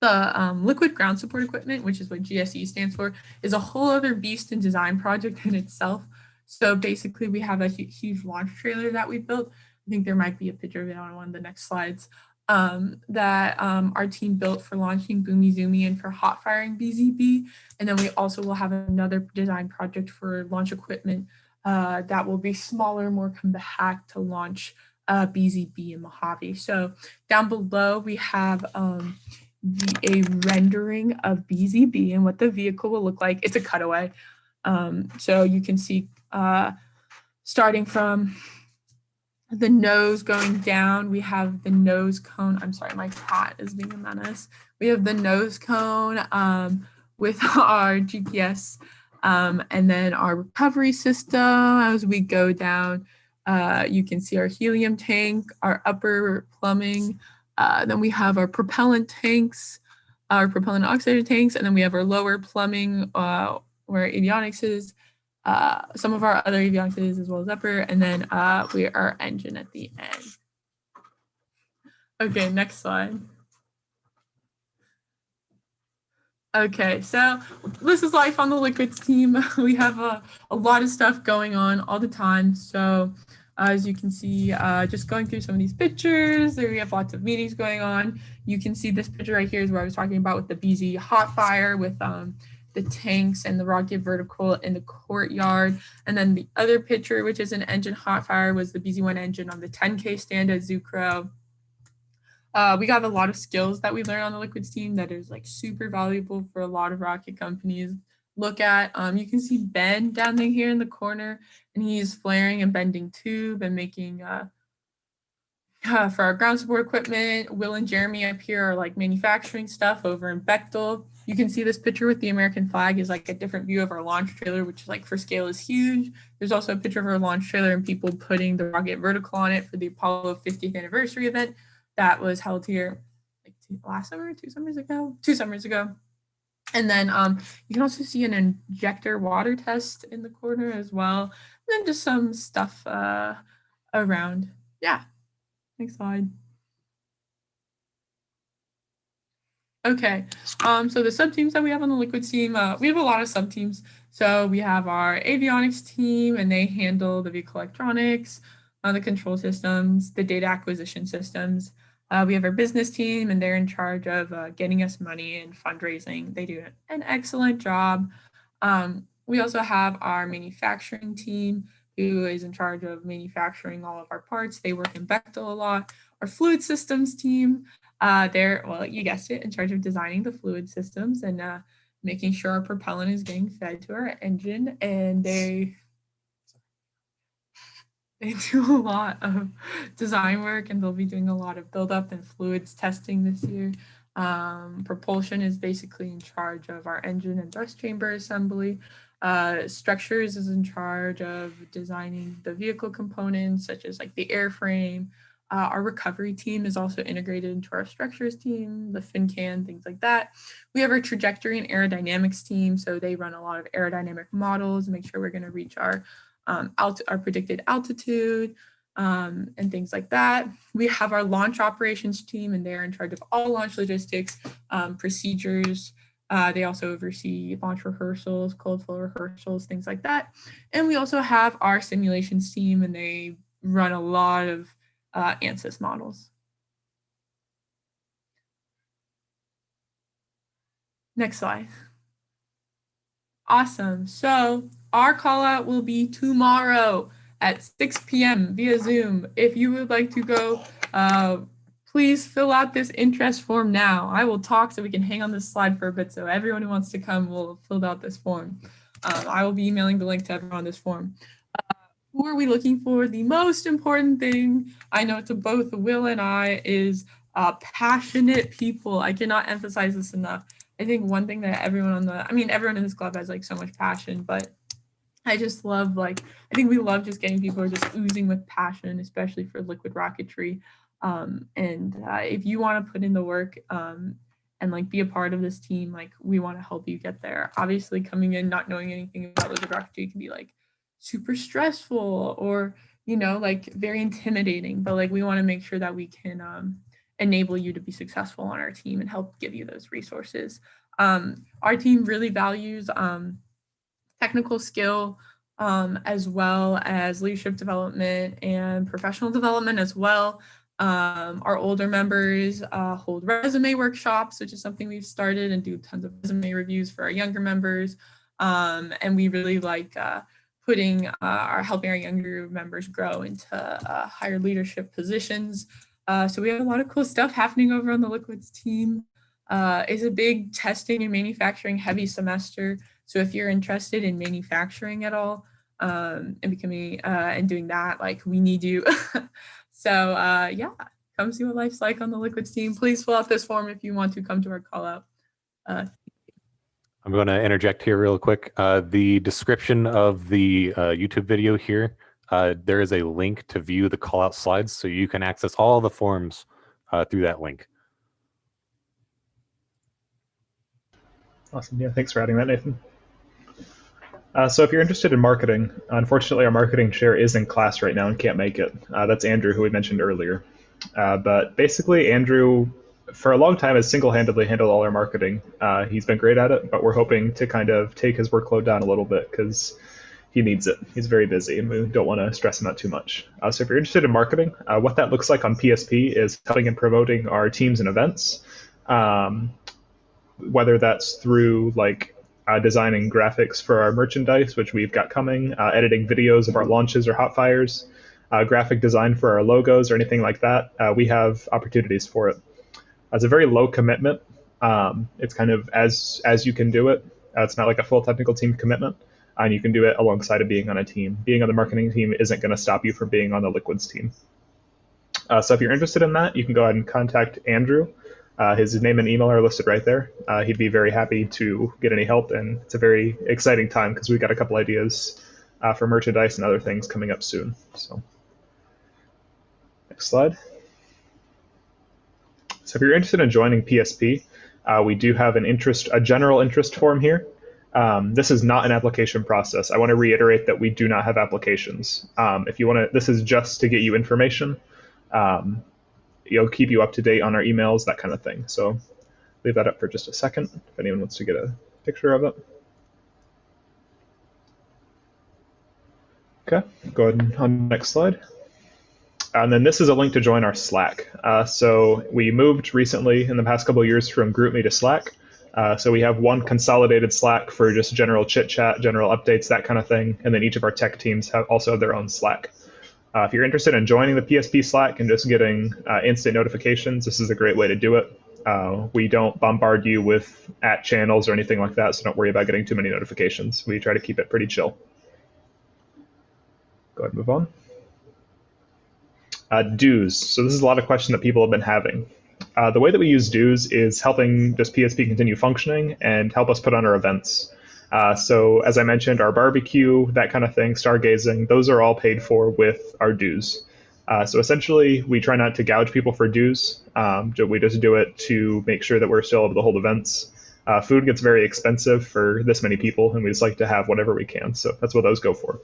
The liquid ground support equipment, which is what GSE stands for, is a whole other beast and design project in itself. So basically we have a huge launch trailer that we built. I think there might be a picture of it on one of the next slides, that our team built for launching Boomy Zoomy and for hot firing BZB. And then we also will have another design project for launch equipment that will be smaller, more compact to launch BZB in Mojave. So down below we have a rendering of BZB and what the vehicle will look like. It's a cutaway. So you can see starting from the nose going down, we have the nose cone. I'm sorry, my cat is being a menace. We have the nose cone with our GPS and then our recovery system. As we go down, you can see our helium tank, our upper plumbing. Then we have our propellant tanks, our propellant oxidizer tanks, and then we have our lower plumbing where avionics is, some of our other avionics is as well as upper, and then our engine at the end. Okay, next slide. Okay, so this is life on the liquids team. We have a lot of stuff going on all the time. So as you can see, just going through some of these pictures, there we have lots of meetings going on. You can see this picture right here is where I was talking about with the BZ hot fire with the tanks and the rocket vertical in the courtyard. And then the other picture, which is an engine hot fire, was the BZ1 engine on the 10K stand at Zucro. We got a lot of skills that we learned on the liquids team that is like super valuable for a lot of rocket companies. Look at, you can see Ben down there here in the corner, and he's flaring and bending tube and making, for our ground support equipment. Will and Jeremy up here are like manufacturing stuff over in Bechtel. You can see this picture with the American flag is like a different view of our launch trailer, which like for scale is huge. There's also a picture of our launch trailer and people putting the rocket vertical on it for the Apollo 50th anniversary event that was held here like two summers ago. And then you can also see an injector water test in the corner as well. And then just some stuff around. Yeah, next slide. Okay, so the sub-teams that we have on the liquids team, we have a lot of sub-teams. So we have our avionics team, and they handle the vehicle electronics, the control systems, the data acquisition systems. We have our business team, and they're in charge of getting us money and fundraising. They do an excellent job. We also have our manufacturing team, who is in charge of manufacturing all of our parts. They work in Bechtel a lot. Our fluid systems team, they're, well, you guessed it, in charge of designing the fluid systems and making sure our propellant is getting fed to our engine. And they do a lot of design work, and they'll be doing a lot of buildup and fluids testing this year. Propulsion is basically in charge of our engine and thrust chamber assembly. Structures is in charge of designing the vehicle components, such as like the airframe, Our recovery team is also integrated into our structures team, the FinCan, things like that. We have our trajectory and aerodynamics team. So they run a lot of aerodynamic models, make sure we're going to reach our predicted altitude and things like that. We have our launch operations team, and they're in charge of all launch logistics, procedures. They also oversee launch rehearsals, cold flow rehearsals, things like that. And we also have our simulations team, and they run a lot of ANSYS models. Next slide. Awesome. So our call out will be tomorrow at 6 p.m. via Zoom. If you would like to go, please fill out this interest form now. I will talk so we can hang on this slide for a bit, so everyone who wants to come will fill out this form. I will be emailing the link to everyone on this form. Who are we looking for? The most important thing, I know to both Will and I, is passionate people. I cannot emphasize this enough. I think one thing that everyone in this club has like so much passion, but I just love, I think we love just getting people who are just oozing with passion, especially for liquid rocketry. If you want to put in the work and be a part of this team, we want to help you get there. Obviously, coming in not knowing anything about liquid rocketry can be super stressful or very intimidating, but we want to make sure that we can enable you to be successful on our team and help give you those resources. Our team really values technical skill as well as leadership development and professional development as well. Our older members hold resume workshops, which is something we've started, and do tons of resume reviews for our younger members. And we really like helping our younger members grow into higher leadership positions. So we have a lot of cool stuff happening over on the Liquids team. It's a big testing and manufacturing heavy semester. So if you're interested in manufacturing at all and becoming and doing that, we need you. So yeah, come see what life's like on the Liquids team. Please fill out this form if you want to come to our call out. I'm going to interject here real quick. The description of the YouTube video here, there is a link to view the call out slides, so you can access all the forms through that link. Awesome. Yeah, thanks for adding that, Nathan. So if you're interested in marketing, unfortunately our marketing chair is in class right now and can't make it. That's Andrew, who we mentioned earlier. But basically Andrew, for a long time, has single-handedly handled all our marketing. He's been great at it, but we're hoping to kind of take his workload down a little bit because he needs it. He's very busy and we don't want to stress him out too much. So if you're interested in marketing, what that looks like on PSP is helping and promoting our teams and events, whether that's through designing graphics for our merchandise, which we've got coming, editing videos of our launches or hot fires, graphic design for our logos or anything like that. We have opportunities for it. It's a very low commitment. It's kind of as you can do it. It's not like a full technical team commitment, and you can do it alongside of being on a team. Being on the marketing team isn't going to stop you from being on the Liquids team. So if you're interested in that, you can go ahead and contact Andrew. His name and email are listed right there. He'd be very happy to get any help, and it's a very exciting time because we've got a couple ideas for merchandise and other things coming up soon. So, next slide. So if you're interested in joining PSP, we do have a general interest form here. This is not an application process. I want to reiterate that we do not have applications. If you want to, this is just to get you information. Keep you up to date on our emails, that kind of thing. So leave that up for just a second if anyone wants to get a picture of it. Okay, go ahead on the next slide. And then this is a link to join our Slack. So we moved recently in the past couple of years from GroupMe to Slack. So we have one consolidated Slack for just general chit chat, general updates, that kind of thing. And then each of our tech teams also have their own Slack. If you're interested in joining the PSP Slack and just getting instant notifications, this is a great way to do it. We don't bombard you with @channels or anything like that, so don't worry about getting too many notifications. We try to keep it pretty chill. Go ahead and move on. Dues. So this is a lot of questions that people have been having. The way that we use dues is helping just PSP continue functioning and help us put on our events. So as I mentioned, our barbecue, that kind of thing, stargazing, those are all paid for with our dues. So essentially, we try not to gouge people for dues. We just do it to make sure that we're still able to hold events. Food gets very expensive for this many people, and we just like to have whatever we can. So that's what those go for.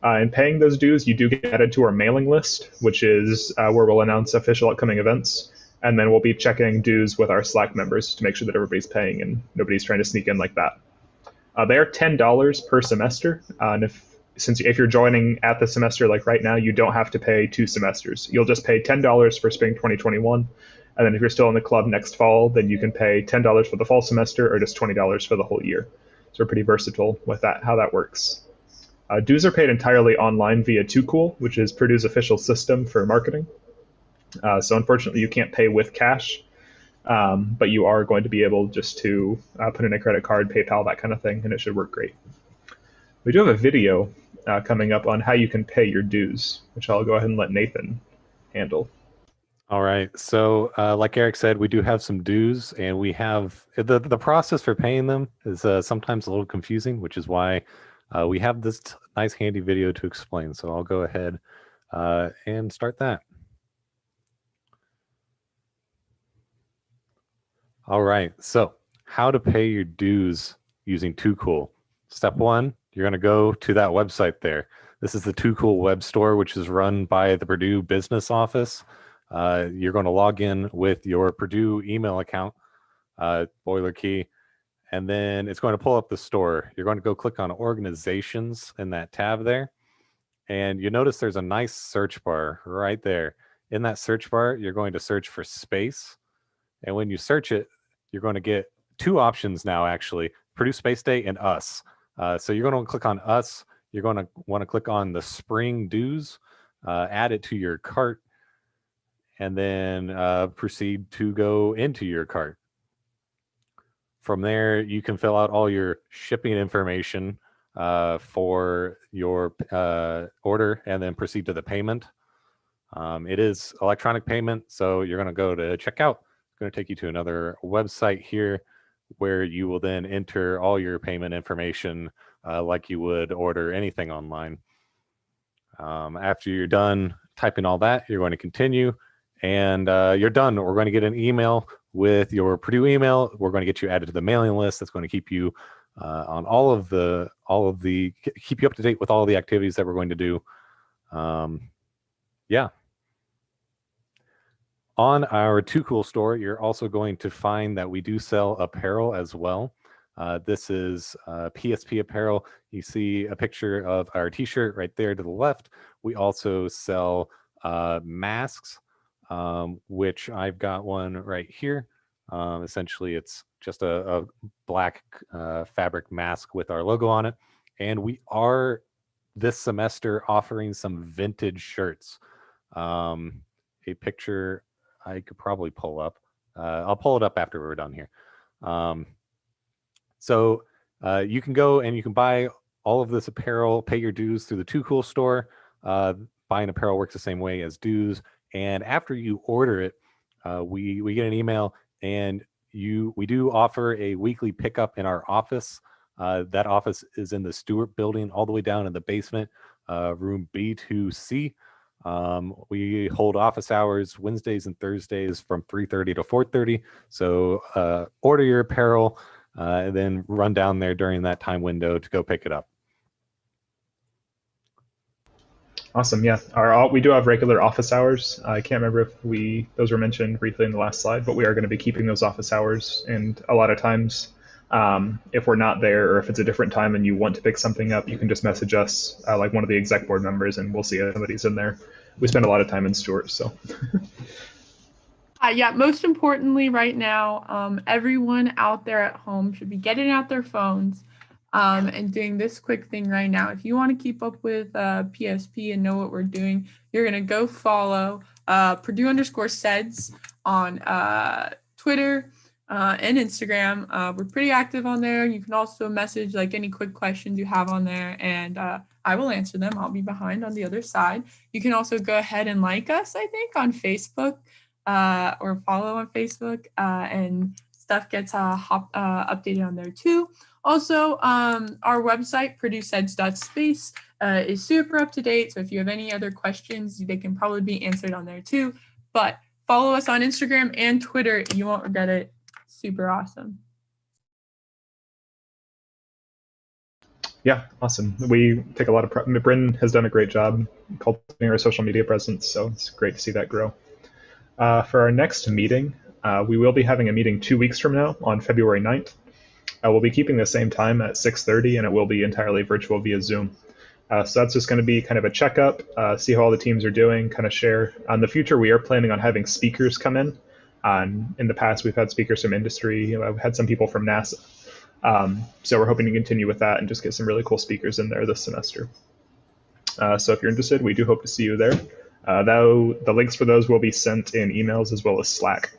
In paying those dues, you do get added to our mailing list, which is where we'll announce official upcoming events. And then we'll be checking dues with our Slack members to make sure that everybody's paying and nobody's trying to sneak in like that. They are $10 per semester. And if you're joining at the semester like right now, you don't have to pay 2 semesters. You'll just pay $10 for spring 2021. And then if you're still in the club next fall, then you can pay $10 for the fall semester or just $20 for the whole year. So we're pretty versatile with that, how that works. Dues are paid entirely online via 2Cool, which is Purdue's official system for marketing. So unfortunately, you can't pay with cash, but you are going to be able just to put in a credit card, PayPal, that kind of thing, and it should work great. We do have a video coming up on how you can pay your dues, which I'll go ahead and let Nathan handle. All right. So like Eric said, we do have some dues, and we have the process for paying them is sometimes a little confusing, which is why we have this nice handy video to explain. So I'll go ahead and start that. All right. So how to pay your dues using 2Cool. Step 1, you're going to go to that website there. This is the 2Cool web store, which is run by the Purdue business office. You're going to log in with your Purdue email account, boiler key, and then it's going to pull up the store. You're going to go click on organizations in that tab there. And you notice there's a nice search bar right there. In that search bar, you're going to search for space. And when you search it, you're going to get 2 options now, actually, Purdue Space Day and Us. So you're going to click on Us. You're going to want to click on the spring dues, add it to your cart, and then proceed to go into your cart. From there, you can fill out all your shipping information for your order and then proceed to the payment. It is electronic payment, so you're going to go to checkout. It's going to take you to another website here where you will then enter all your payment information like you would order anything online. After you're done typing all that, you're going to continue, and you're done. We're going to get an email with your Purdue email. We're going to get you added to the mailing list. That's going to keep you on keep you up to date with all of the activities that we're going to do. Yeah. On our 2Cool store, you're also going to find that we do sell apparel as well. This is PSP apparel. You see a picture of our t-shirt right there to the left. We also sell masks, which I've got one right here. Essentially, it's just a black fabric mask with our logo on it. And we are this semester offering some vintage shirts. A picture I could probably pull up. I'll pull it up after we're done here. So you can go and you can buy all of this apparel, pay your dues through the 2Cool store. Buying apparel works the same way as dues. And after you order it, we get an email, and we do offer a weekly pickup in our office. That office is in the Stewart building, all the way down in the basement, room B2C. We hold office hours Wednesdays and Thursdays from 3:30 to 4:30. So order your apparel, and then run down there during that time window to go pick it up. Awesome. Yeah, we do have regular office hours. I can't remember if those were mentioned briefly in the last slide, but we are going to be keeping those office hours. And a lot of times, if we're not there, or if it's a different time and you want to pick something up, you can just message us, like one of the exec board members, and we'll see if somebody's in there. We spend a lot of time in Stewart, so. Yeah, most importantly right now, everyone out there at home should be getting out their phones and doing this quick thing right now. If you want to keep up with PSP and know what we're doing, you're going to go follow Purdue_SEDS on Twitter and Instagram. We're pretty active on there. You can also message like any quick questions you have on there, and I will answer them. I'll be behind on the other side. You can also go ahead and like us, I think, on Facebook or follow on Facebook, and stuff gets updated on there too. Also, our website, PurdueSEDS.space, is super up to date. So if you have any other questions, they can probably be answered on there too. But follow us on Instagram and Twitter. You won't regret it. Super awesome. Yeah, awesome. We take a lot of Bryn has done a great job cultivating our social media presence, so it's great to see that grow. For our next meeting, we will be having a meeting 2 weeks from now on February 9th. We'll be keeping the same time at 6:30, and it will be entirely virtual via Zoom. So that's just going to be kind of a checkup, see how all the teams are doing, kind of share. In the future, we are planning on having speakers come in. In the past, we've had speakers from industry. I've had some people from NASA. So we're hoping to continue with that and just get some really cool speakers in there this semester. So if you're interested, we do hope to see you there. Though the links for those will be sent in emails as well as Slack.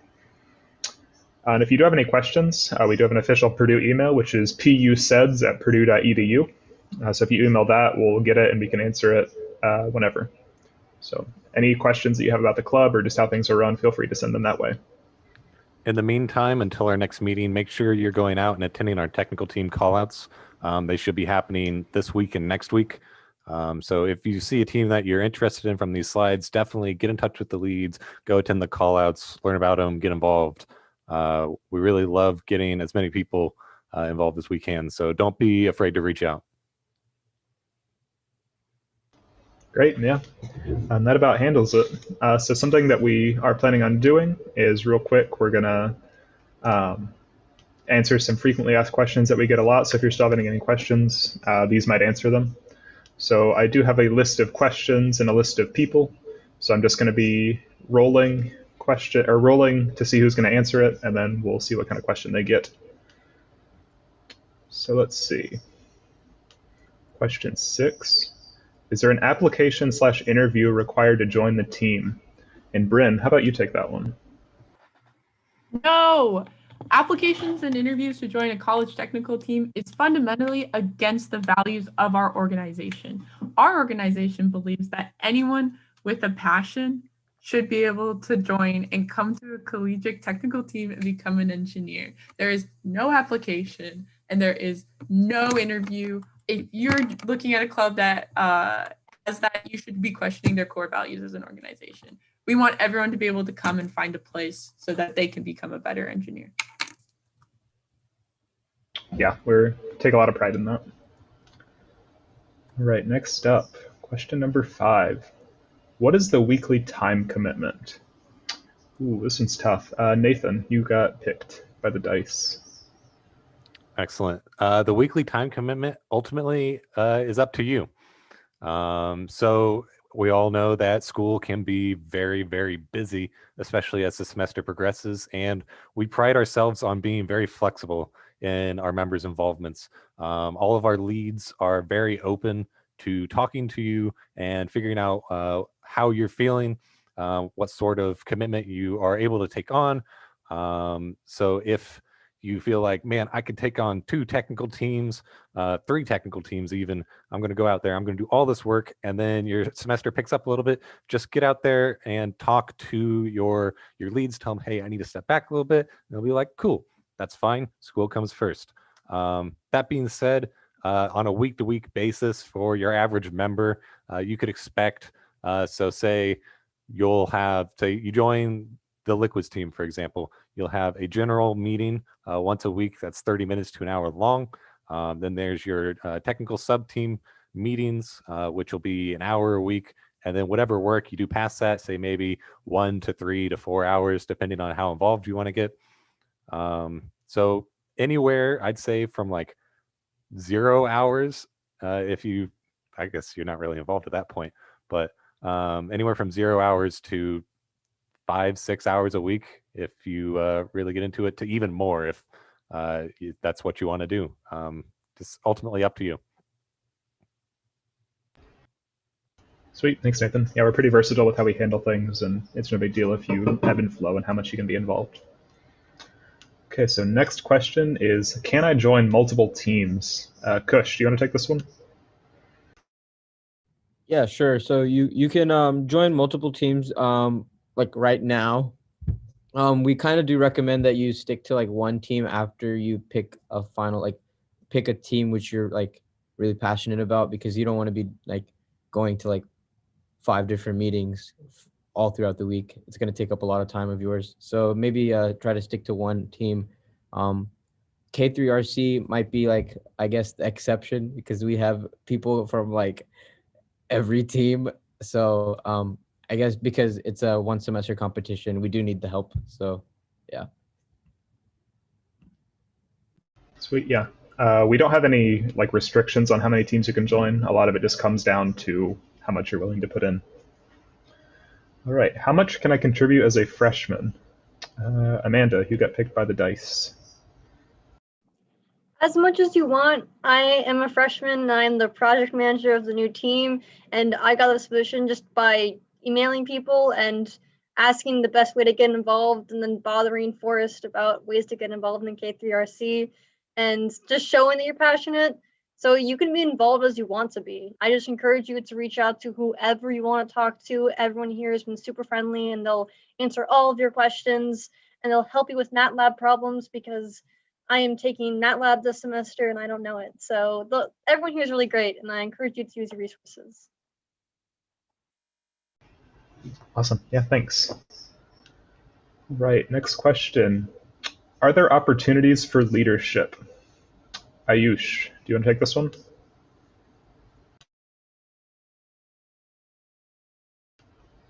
And if you do have any questions, we do have an official Purdue email, which is puseds@purdue.edu. So if you email that, we'll get it and we can answer it whenever. So any questions that you have about the club or just how things are run, feel free to send them that way. In the meantime, until our next meeting, make sure you're going out and attending our technical team callouts. They should be happening this week and next week. So if you see a team that you're interested in from these slides, definitely get in touch with the leads, go attend the callouts, learn about them, get involved. We really love getting as many people involved as we can. So don't be afraid to reach out. Great, yeah. That about handles it. So something that we are planning on doing is real quick, we're gonna answer some frequently asked questions that we get a lot. So if you're still having any questions, these might answer them. So I do have a list of questions and a list of people. So I'm just gonna be rolling to see who's gonna answer it, and then we'll see what kind of question they get. So let's see. Question 6. Is there an application/interview required to join the team? And Bryn, how about you take that one? No! Applications and interviews to join a college technical team is fundamentally against the values of our organization. Our organization believes that anyone with a passion should be able to join and come to a collegiate technical team and become an engineer. There is no application and there is no interview. If you're looking at a club that has that, you should be questioning their core values as an organization. We want everyone to be able to come and find a place so that they can become a better engineer. Yeah, we take a lot of pride in that. All right, next up, question number 5. What is the weekly time commitment? Ooh, this one's tough. Nathan, you got picked by the dice. Excellent. The weekly time commitment ultimately is up to you. So we all know that school can be very, very busy, especially as the semester progresses. And we pride ourselves on being very flexible in our members' involvements. All of our leads are very open to talking to you and figuring out how you're feeling, what sort of commitment you are able to take on. So if you feel like, man, I could take on 2 technical teams, 3 technical teams even, I'm going to go out there, I'm going to do all this work, and then your semester picks up a little bit, just get out there and talk to your leads, tell them, hey, I need to step back a little bit, and they'll be like, cool, that's fine, school comes first. That being said, on a week-to-week basis for your average member, you could expect, so say you'll have, say you join the liquids team, for example, you'll have a general meeting once a week that's 30 minutes to an hour long. Then there's your technical sub-team meetings, which will be an hour a week. And then whatever work you do past that, say maybe 1 to 3 to 4 hours, depending on how involved you want to get. So anywhere, I'd say from like 0 hours, if you, I guess you're not really involved at that point, but anywhere from 0 hours to 5-6 hours a week if you really get into it, to even more if that's what you want to do. Just ultimately up to you. Sweet, thanks Nathan. Yeah, we're pretty versatile with how we handle things, and it's no big deal if you ebb and flow and how much you can be involved. Okay, so next question is, can I join multiple teams? Kush, do you want to take this one? Yeah, sure. So you can join multiple teams like right now. We kind of do recommend that you stick to like one team after you pick a final, like pick a team which you're like really passionate about, because you don't want to be like going to like 5 different meetings all throughout the week. It's going to take up a lot of time of yours. So maybe try to stick to one team. K3RC might be like, I guess, the exception, because we have people from like every team. So I guess because it's a 1 semester competition, we do need the help. So yeah. Sweet, yeah. We don't have any like restrictions on how many teams you can join. A lot of it just comes down to how much you're willing to put in. All right, how much can I contribute as a freshman? Amanda, you got picked by the dice. As much as you want. I am a freshman and I'm the project manager of the new team, and I got this position just by emailing people and asking the best way to get involved, and then bothering Forrest about ways to get involved in K3RC, and just showing that you're passionate. So you can be involved as you want to be. I just encourage you to reach out to whoever you want to talk to. Everyone here has been super friendly, and they'll answer all of your questions, and they'll help you with MATLAB problems, because I am taking MATLAB this semester and I don't know it. So everyone here is really great, and I encourage you to use your resources. Awesome. Yeah, thanks. Right, next question. Are there opportunities for leadership? Ayush, do you want to take this one?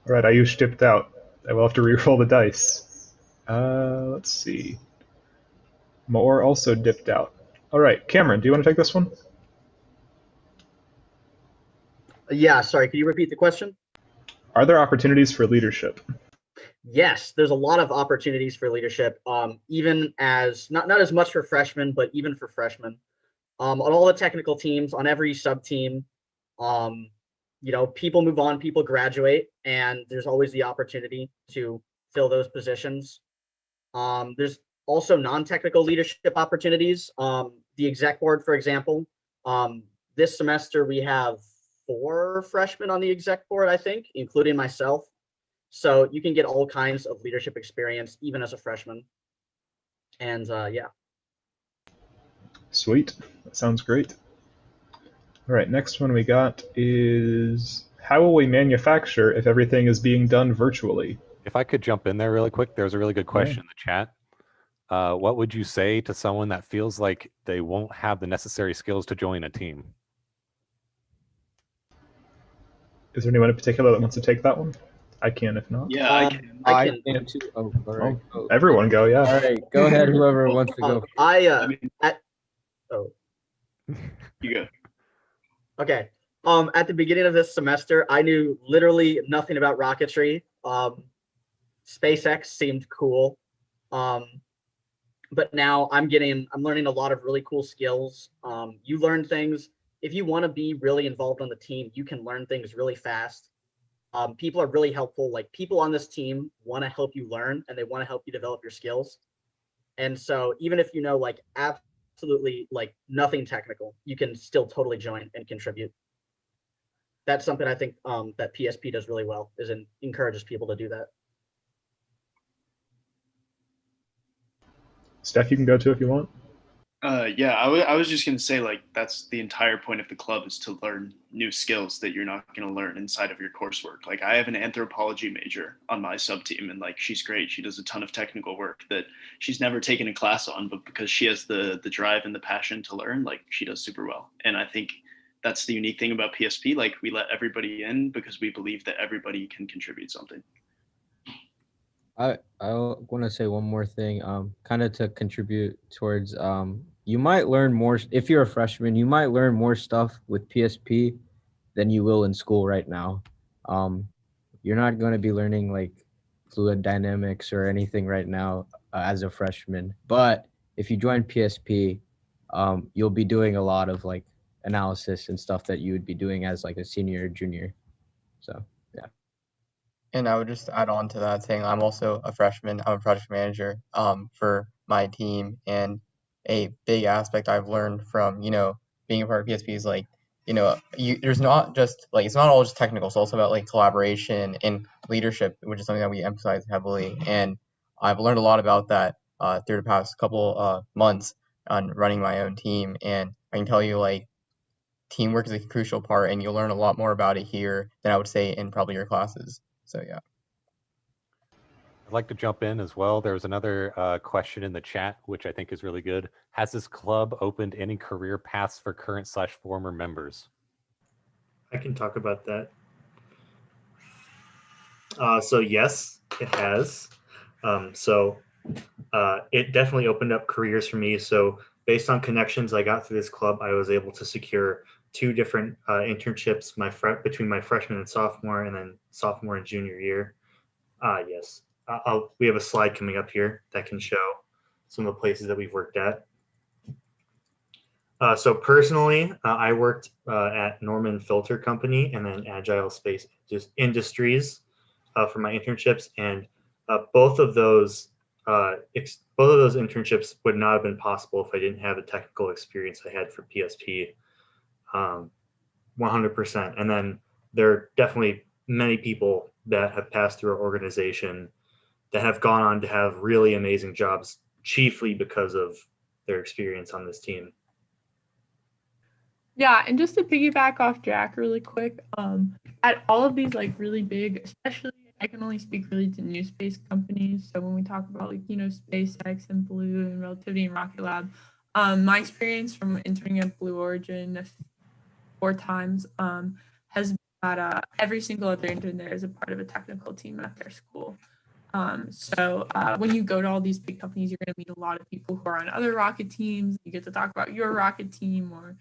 All right, Ayush dipped out. I will have to re-roll the dice. Let's see. Moore also dipped out. All right, Cameron, do you want to take this one? Yeah, sorry, could you repeat the question? Are there opportunities for leadership? Yes, there's a lot of opportunities for leadership, even as, not as much for freshmen, but even for freshmen. On all the technical teams, on every sub-team, people move on, people graduate, and there's always the opportunity to fill those positions. There's also non-technical leadership opportunities. The exec board, for example, this semester we have 4 freshmen on the exec board, I think, including myself. So you can get all kinds of leadership experience, even as a freshman. And yeah. Sweet, that sounds great. All right, next one we got is, how will we manufacture if everything is being done virtually? If I could jump in there really quick, there's a really good question in the chat. What would you say to someone that feels like they won't have the necessary skills to join a team? Is there anyone in particular that wants to take that one? I can, if not. Yeah, I can. Too. Oh, all right. Oh, everyone go, yeah. All right, go ahead, whoever wants to go. You go. Okay. At the beginning of this semester, I knew literally nothing about rocketry. SpaceX seemed cool. But now I'm learning a lot of really cool skills. You learn things. If you want to be really involved on the team, you can learn things really fast. People are really helpful. Like, people on this team want to help you learn, and they want to help you develop your skills. And so even if you know like absolutely like nothing technical, you can still totally join and contribute. That's something I think that PSP does really well, is encourages people to do that. Steph, you can go too if you want. Yeah, I was just gonna say, like, that's the entire point of the club, is to learn new skills that you're not gonna learn inside of your coursework. Like, I have an anthropology major on my sub team, and like, she's great. She does a ton of technical work that she's never taken a class on, but because she has the drive and the passion to learn, like, she does super well. And I think that's the unique thing about PSP. Like, we let everybody in because we believe that everybody can contribute something. I want to say one more thing, kind of to contribute towards, you might learn more, if you're a freshman, you might learn more stuff with PSP than you will in school right now. You're not going to be learning like fluid dynamics or anything right now as a freshman. But if you join PSP, you'll be doing a lot of like analysis and stuff that you would be doing as like a senior or junior. So yeah. And I would just add on to that, saying I'm also a freshman. I'm a project manager for my team, and a big aspect I've learned from being a part of PSP is like there's not just like, it's not all just technical. It's also about like collaboration and leadership, which is something that we emphasize heavily. And I've learned a lot about that through the past couple months on running my own team. And I can tell you, like, teamwork is a crucial part, and you'll learn a lot more about it here than I would say in probably your classes. So yeah. I'd like to jump in as well. There was another question in the chat, which I think is really good. Has this club opened any career paths for current/former members? I can talk about that. So yes, it has. It definitely opened up careers for me. So based on connections I got through this club, I was able to secure 2 different internships between my freshman and sophomore, and then sophomore and junior year. Yes, we have a slide coming up here that can show some of the places that we've worked at. So personally, I worked at Norman Filter Company and then Agile Space Industries for my internships, and both of those internships would not have been possible if I didn't have the technical experience I had for PSP. 100%. And then there are definitely many people that have passed through our organization that have gone on to have really amazing jobs, chiefly because of their experience on this team. Yeah, and just to piggyback off Jack really quick, at all of these like really big, especially I can only speak really to new space companies. So when we talk about like, SpaceX and Blue and Relativity and Rocket Lab, my experience from interning at Blue Origin 4 times has been that every single other intern there is a part of a technical team at their school. So when you go to all these big companies, you're going to meet a lot of people who are on other rocket teams. You get to talk about your rocket team, or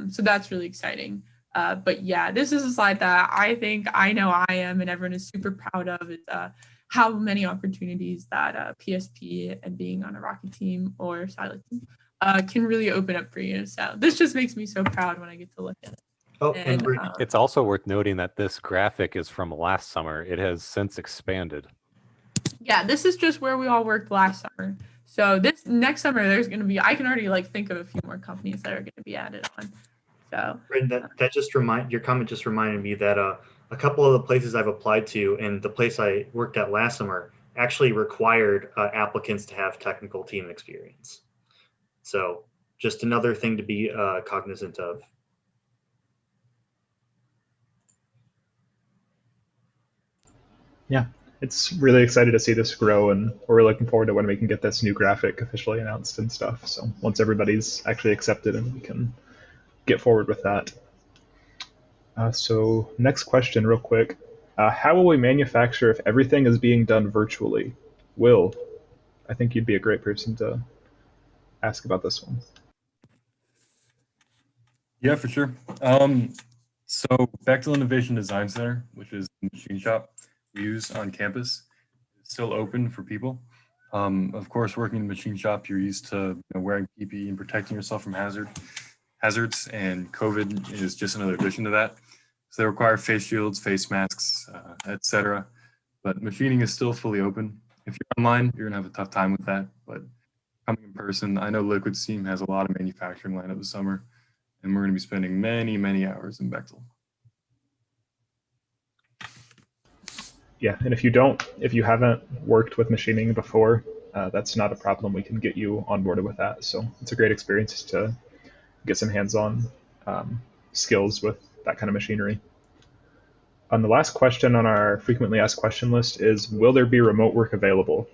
so that's really exciting. But yeah, this is a slide that I think I know I am and everyone is super proud of. It's how many opportunities that PSP and being on a rocket team or satellite team can really open up for you. So this just makes me so proud when I get to look at it. Oh, and it's also worth noting that this graphic is from last summer. It has since expanded. Yeah, this is just where we all worked last summer. So this next summer, there's going to be, I can already like think of a few more companies that are going to be added on. So your comment just reminded me that a couple of the places I've applied to and the place I worked at last summer actually required applicants to have technical team experience. So just another thing to be cognizant of. Yeah, it's really excited to see this grow, and we're looking forward to when we can get this new graphic officially announced and stuff. So once everybody's actually accepted, and we can get forward with that. So next question real quick. How will we manufacture if everything is being done virtually? Will, I think you'd be a great person to ask about this one. Yeah, for sure. So Bechtel Innovation Design Center, which is the machine shop we use on campus, is still open for people. Of course, working in the machine shop, you're used to wearing PPE and protecting yourself from hazards, and COVID is just another addition to that. So they require face shields, face masks, etc. But machining is still fully open. If you're online, you're gonna have a tough time with that. But coming in person, I know Liquid's team has a lot of manufacturing lined up this summer, and we're gonna be spending many, many hours in Bechtel. Yeah, and if you haven't worked with machining before, that's not a problem. We can get you onboarded with that. So it's a great experience to get some hands-on skills with that kind of machinery. The last question on our frequently asked question list is, will there be remote work available?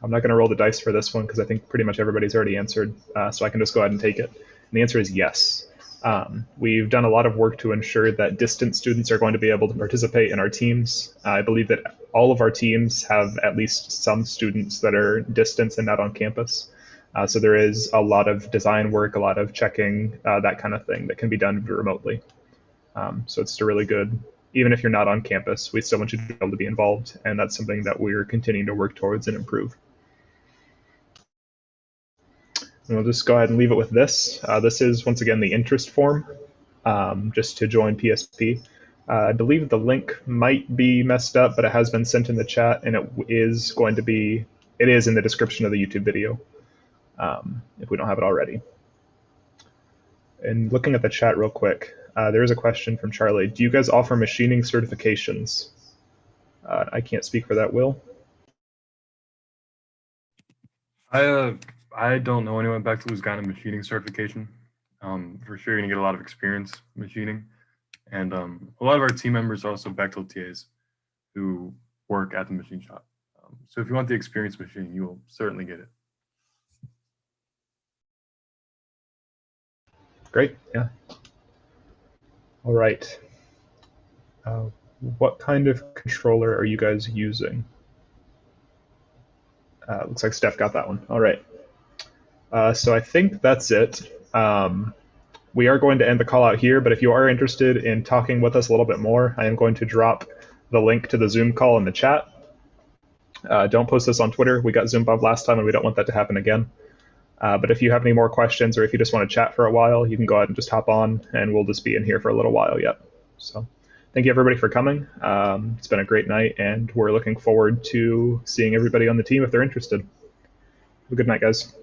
I'm not going to roll the dice for this one because I think pretty much everybody's already answered, so I can just go ahead and take it. And the answer is yes. We've done a lot of work to ensure that distant students are going to be able to participate in our teams. I believe that all of our teams have at least some students that are distant and not on campus. So there is a lot of design work, a lot of checking, that kind of thing that can be done remotely. So it's a really good, even if you're not on campus, we still want you to be able to be involved, and that's something that we're continuing to work towards and improve. And we'll just go ahead and leave it with this. This is, once again, the interest form, just to join PSP. I believe the link might be messed up, but it has been sent in the chat, and it is in the description of the YouTube video, if we don't have it already. And looking at the chat real quick, there is a question from Charlie. Do you guys offer machining certifications? I can't speak for that, Will. I don't know anyone back who's gotten a machining certification. For sure, you're gonna get a lot of experience machining, and a lot of our team members are also Bechtel TAs who work at the machine shop. So if you want the experience machining, you will certainly get it. Great, yeah. All right. What kind of controller are you guys using? Looks like Steph got that one. All right. So I think that's it. We are going to end the call out here, but if you are interested in talking with us a little bit more, I am going to drop the link to the Zoom call in the chat. Don't post this on Twitter. We got Zoom bumped last time, and we don't want that to happen again. But if you have any more questions, or if you just want to chat for a while, you can go ahead and just hop on, and we'll just be in here for a little while yet. So thank you, everybody, for coming. It's been a great night, and we're looking forward to seeing everybody on the team if they're interested. Have a good night, guys.